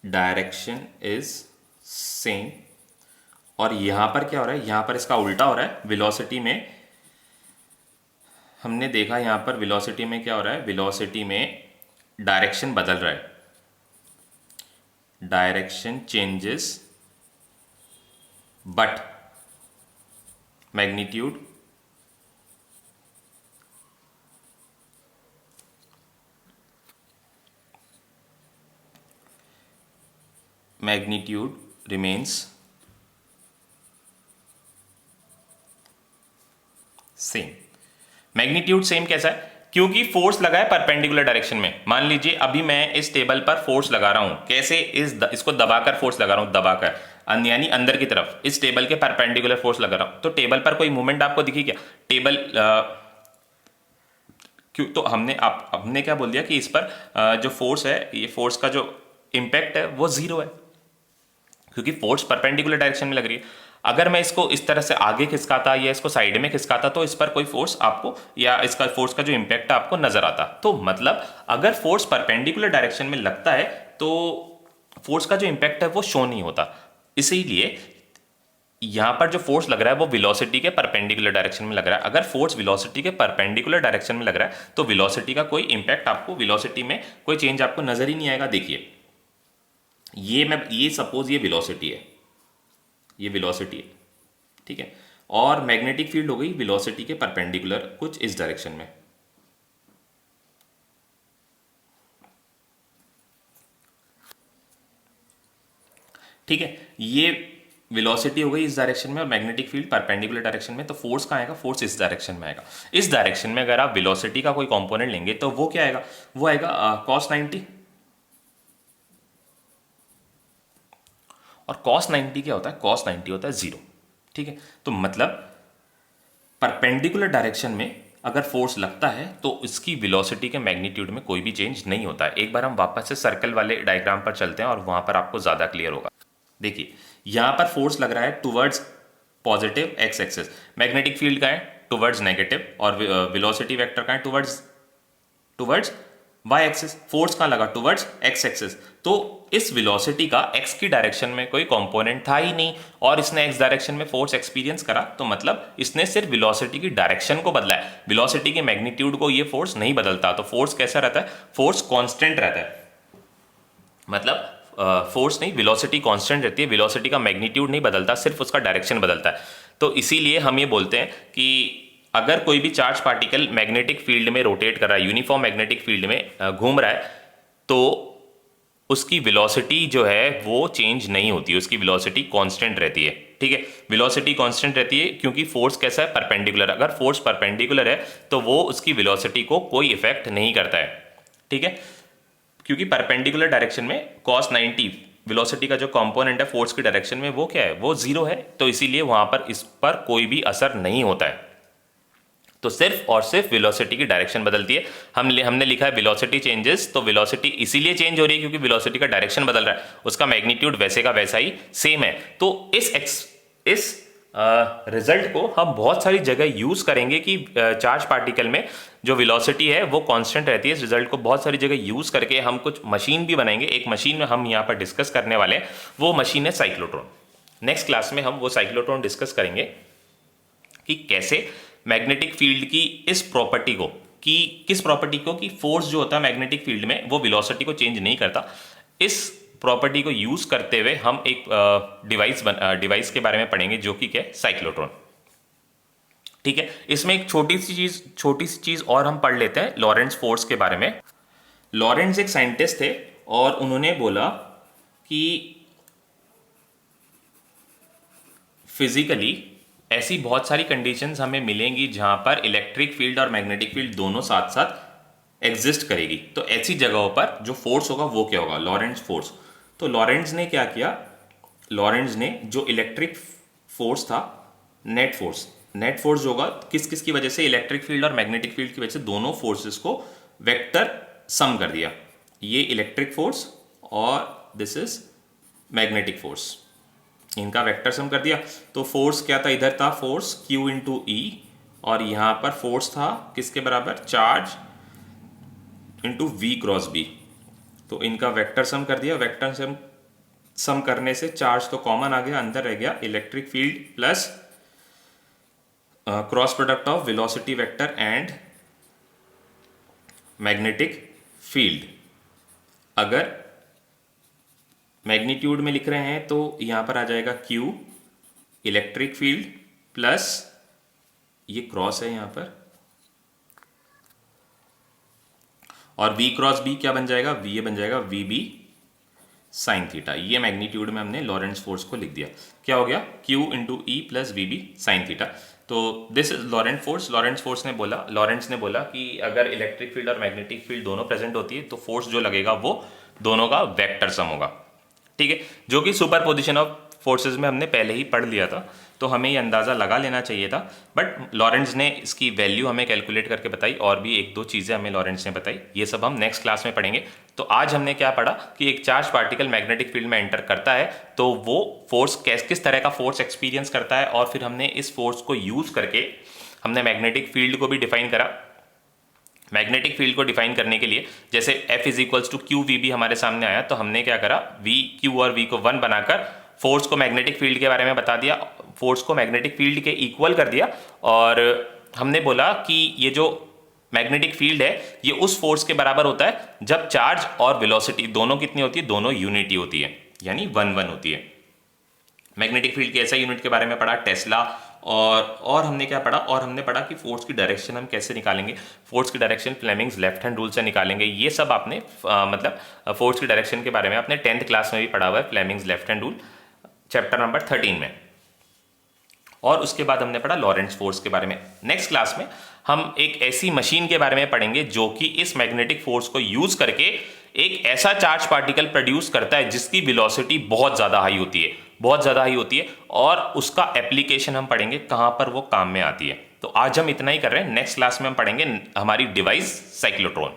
Speaker 1: direction is same. और यहां पर क्या हो रहा है, यहां पर इसका उल्टा हो रहा है। वेलोसिटी में हमने देखा, यहां पर वेलोसिटी में क्या हो रहा है, वेलोसिटी में डायरेक्शन बदल रहा है, direction changes but magnitude remains same. Magnitude same कैसा है, क्योंकि फोर्स लगा है परपेंडिकुलर डायरेक्शन में। मान लीजिए अभी मैं इस टेबल पर फोर्स लगा रहा हूं, कैसे, इसको दबाकर फोर्स लगा रहा हूं, दबाकर यानी अंदर की तरफ इस टेबल के परपेंडिकुलर फोर्स लगा रहा हूं, तो टेबल पर कोई मूवमेंट आपको दिखी क्या, टेबल क्यों, तो हमने क्या बोल दिया कि इस पर जो फोर्स है, ये फोर्स का जो इंपैक्ट है वो जीरो है, क्योंकि फोर्स परपेंडिकुलर डायरेक्शन में लग रही है। अगर मैं इसको इस तरह से आगे खिसकाता या इसको साइड में खिसकाता, तो इस पर कोई फोर्स आपको, या इसका फोर्स का जो इंपैक्ट है आपको नजर आता। तो मतलब अगर फोर्स परपेंडिकुलर डायरेक्शन में लगता है तो फोर्स का जो इंपैक्ट है वो शो नहीं होता। इसीलिए यहाँ पर जो फोर्स लग रहा है वो वेलोसिटी के परपेंडिकुलर डायरेक्शन में लग रहा है। अगर फोर्स वेलोसिटी के परपेंडिकुलर डायरेक्शन में लग रहा है तो वेलोसिटी का कोई इंपैक्ट आपको, वेलोसिटी में कोई चेंज आपको नजर ही नहीं आएगा। देखिए ये सपोज ये वेलोसिटी है, ये वेलोसिटी है, ठीक है, और मैग्नेटिक फील्ड हो गई वेलोसिटी के परपेंडिकुलर कुछ इस डायरेक्शन में। ठीक है, ये वेलोसिटी हो गई इस डायरेक्शन में और मैग्नेटिक फील्ड परपेंडिकुलर डायरेक्शन में। तो फोर्स कहाँ आएगा? फोर्स इस डायरेक्शन में आएगा। इस डायरेक्शन में अगर आप वेलोसिटी का कोई कंपोनेंट लेंगे तो वो क्या आएगा? वो आएगा cos 90। और cos 90 क्या होता है? cos 90 होता है 0। ठीक है, तो मतलब परपेंडिकुलर डायरेक्शन में अगर फोर्स लगता है तो इसकी वेलोसिटी के मैग्नीट्यूड में कोई भी चेंज नहीं होता है। एक बार हम वापस से सर्कल वाले डायग्राम पर चलते हैं और वहां पर आपको ज्यादा क्लियर होगा। देखिए यहां पर फोर्स लग रहा है towards positive x axis, magnetic field का है टुवर्ड्स नेगेटिव, और वेलोसिटी वेक्टर का है टुवर्ड्स वाई एक्सिस। फोर्स कहां लगा? Towards x axis. तो इस वेलोसिटी का एक्स की डायरेक्शन में कोई कंपोनेंट था ही नहीं और इसने एक्स डायरेक्शन में फोर्स एक्सपीरियंस करा, तो मतलब इसने सिर्फ वेलोसिटी की डायरेक्शन को बदला है, वेलोसिटी के मैग्नीट्यूड को ये फोर्स नहीं बदलता। तो फोर्स कैसा रहता है? फोर्स कांस्टेंट रहता है। मतलब फोर्स नहीं, वेलोसिटी कांस्टेंट रहती है, वेलोसिटी का मैग्नीट्यूड नहीं बदलता, सिर्फ उसका डायरेक्शन बदलता है। तो इसीलिए हम ये बोलते हैं कि अगर कोई भी चार्ज पार्टिकल मैग्नेटिक फील्ड में रोटेट कर रहा है, यूनिफॉर्म मैग्नेटिक फील्ड में घूम रहा है, तो उसकी वेलोसिटी जो है वो चेंज नहीं होती, उसकी वेलोसिटी कांस्टेंट रहती है। ठीक है, वेलोसिटी कांस्टेंट रहती है क्योंकि फोर्स कैसा है? परपेंडिकुलर। अगर फोर्स परपेंडिकुलर है तो वो उसकी वेलोसिटी को कोई इफेक्ट नहीं करता है। ठीक है, क्योंकि परपेंडिकुलर डायरेक्शन में cos 90 वेलोसिटी का जो कंपोनेंट है फोर्स की डायरेक्शन में वो क्या है? वो 0 है। तो इसीलिए वहां पर इस पर कोई भी असर नहीं होता है। तो सिर्फ और सिर्फ वेलोसिटी की डायरेक्शन बदलती है। हमने लिखा है वेलोसिटी चेंजेस, तो वेलोसिटी इसीलिए चेंज हो रही है क्योंकि वेलोसिटी का डायरेक्शन बदल रहा है, उसका मैग्नीट्यूड वैसे का वैसा ही सेम है। तो इस रिजल्ट को हम बहुत सारी जगह यूज करेंगे कि चार्ज पार्टिकल में जो वेलोसिटी है वो कांस्टेंट रहती है। इस रिजल्ट को बहुत सारी जगह यूज करके हम कुछ मशीन भी बनाएंगे। एक मशीन में हम यहाँ पर डिस्कस करने वाले हैं, वो मशीन है साइक्लोट्रॉन। नेक्स्ट क्लास में हम वो साइक्लोट्रॉन डिस्कस करेंगे कि कैसे मैग्नेटिक फील्ड की इस प्रॉपर्टी को, कि किस प्रॉपर्टी को, कि फोर्स जो होता है मैग्नेटिक फील्ड में वो वेलोसिटी को चेंज नहीं करता, इस प्रॉपर्टी को यूज करते हुए हम एक डिवाइस के बारे में पढ़ेंगे जो कि क्या है? साइक्लोट्रॉन। ठीक है, इसमें एक छोटी सी चीज और हम पढ़ लेते हैं लॉरेंट्ज फोर्स के बारे में। लॉरेंट्ज एक साइंटिस्ट थे और उन्होंने बोला कि फिजिकली ऐसी बहुत सारी कंडीशंस हमें मिलेंगी जहां पर इलेक्ट्रिक फील्ड और मैग्नेटिक फील्ड दोनों साथ साथ एग्जिस्ट करेगी। तो ऐसी जगहों पर जो फोर्स होगा वो क्या होगा? लॉरेंट्ज फोर्स। तो लॉरेंट्ज ने क्या किया? लॉरेंट्ज ने जो इलेक्ट्रिक फोर्स था, नेट फोर्स जो होगा किस किस की वजह से? इलेक्ट्रिक फील्ड और मैग्नेटिक फील्ड की वजह से, दोनों फोर्सेस को वेक्टर सम कर दिया। ये इलेक्ट्रिक फोर्स और दिस इज मैग्नेटिक फोर्स, इनका वेक्टर सम कर दिया। तो फोर्स क्या था? इधर था फोर्स Q इंटू ई, और यहां पर फोर्स था किसके बराबर? Charge into V cross B। तो इनका वेक्टर सम कर दिया। वेक्टर सम करने से चार्ज तो कॉमन आ गया, अंदर रह गया electric field plus cross product of velocity vector and magnetic field. अगर मैग्नीट्यूड में लिख रहे हैं तो यहां पर आ जाएगा Q इलेक्ट्रिक फील्ड प्लस ये क्रॉस है यहां पर, और V क्रॉस B क्या बन जाएगा? ये बन जाएगा VB साइन थीटा। ये मैग्नीट्यूड में हमने लॉरेंट्ज फोर्स को लिख दिया। क्या हो गया? Q into E plus VB sine theta. तो this is Lorentz force. Lorentz ने बोला कि अगर इलेक्ट्रिक फील्ड और मैग्नेटिक फील्ड दोनों प्रेजेंट होती है तो फोर्स जो लगेगा वो दोनों का वेक्टर सम होगा। ठीक है, जो कि सुपर पोजिशन ऑफ फोर्सेस में हमने पहले ही पढ़ लिया था, तो हमें ये अंदाज़ा लगा लेना चाहिए था। बट लॉरेंट्ज ने इसकी वैल्यू हमें कैलकुलेट करके बताई, और भी एक दो चीज़ें हमें लॉरेंट्ज ने बताई। ये सब हम नेक्स्ट क्लास में पढ़ेंगे। तो आज हमने क्या पढ़ा कि एक चार्ज पार्टिकल मैग्नेटिक फील्ड में एंटर करता है तो वो फोर्स किस तरह का फोर्स एक्सपीरियंस करता है, और फिर हमने इस फोर्स को यूज़ करके हमने मैग्नेटिक फील्ड को भी डिफाइन करा। मैग्नेटिक फील्ड को डिफाइन करने के लिए जैसे F is equals to q v B हमारे सामने आया, तो हमने क्या करा? V Q और V को 1 बनाकर फोर्स को मैग्नेटिक फील्ड के बारे में बता दिया। फोर्स को मैग्नेटिक फील्ड के इक्वल कर दिया और हमने बोला कि ये जो मैग्नेटिक फील्ड है ये उस फोर्स के बराबर होता है जब चार्ज और वेलोसिटी दोनों कितनी होती है, दोनों यूनिटी होती है, यानी 1 1 होती है। मैग्नेटिक फील्ड के ऐसा यूनिट के बारे में पढ़ा, टेस्ला। और हमने क्या पढ़ा, और हमने पढ़ा कि फोर्स की डायरेक्शन हम कैसे निकालेंगे। फोर्स की direction Fleming's left hand rule से निकालेंगे। ये सब आपने मतलब फोर्स की डायरेक्शन के बारे में आपने 10th क्लास में भी पढ़ा हुआ है, Fleming's left hand rule, chapter number 13 में। और उसके बाद हमने पढ़ा लॉरेंट्ज फोर्स के बारे में। नेक्स्ट क्लास में हम एक ऐसी मशीन के बारे में पढ़ेंगे जो कि इस मैग्नेटिक फोर्स को यूज करके एक ऐसा चार्ज पार्टिकल प्रोड्यूस करता है जिसकी वेलोसिटी बहुत ज़्यादा हाई होती है, बहुत ज़्यादा हाई होती है, और उसका एप्लीकेशन हम पढ़ेंगे कहाँ पर वो काम में आती है। तो आज हम इतना ही कर रहे हैं, नेक्स्ट क्लास में हम पढ़ेंगे हमारी डिवाइस साइक्लोट्रॉन।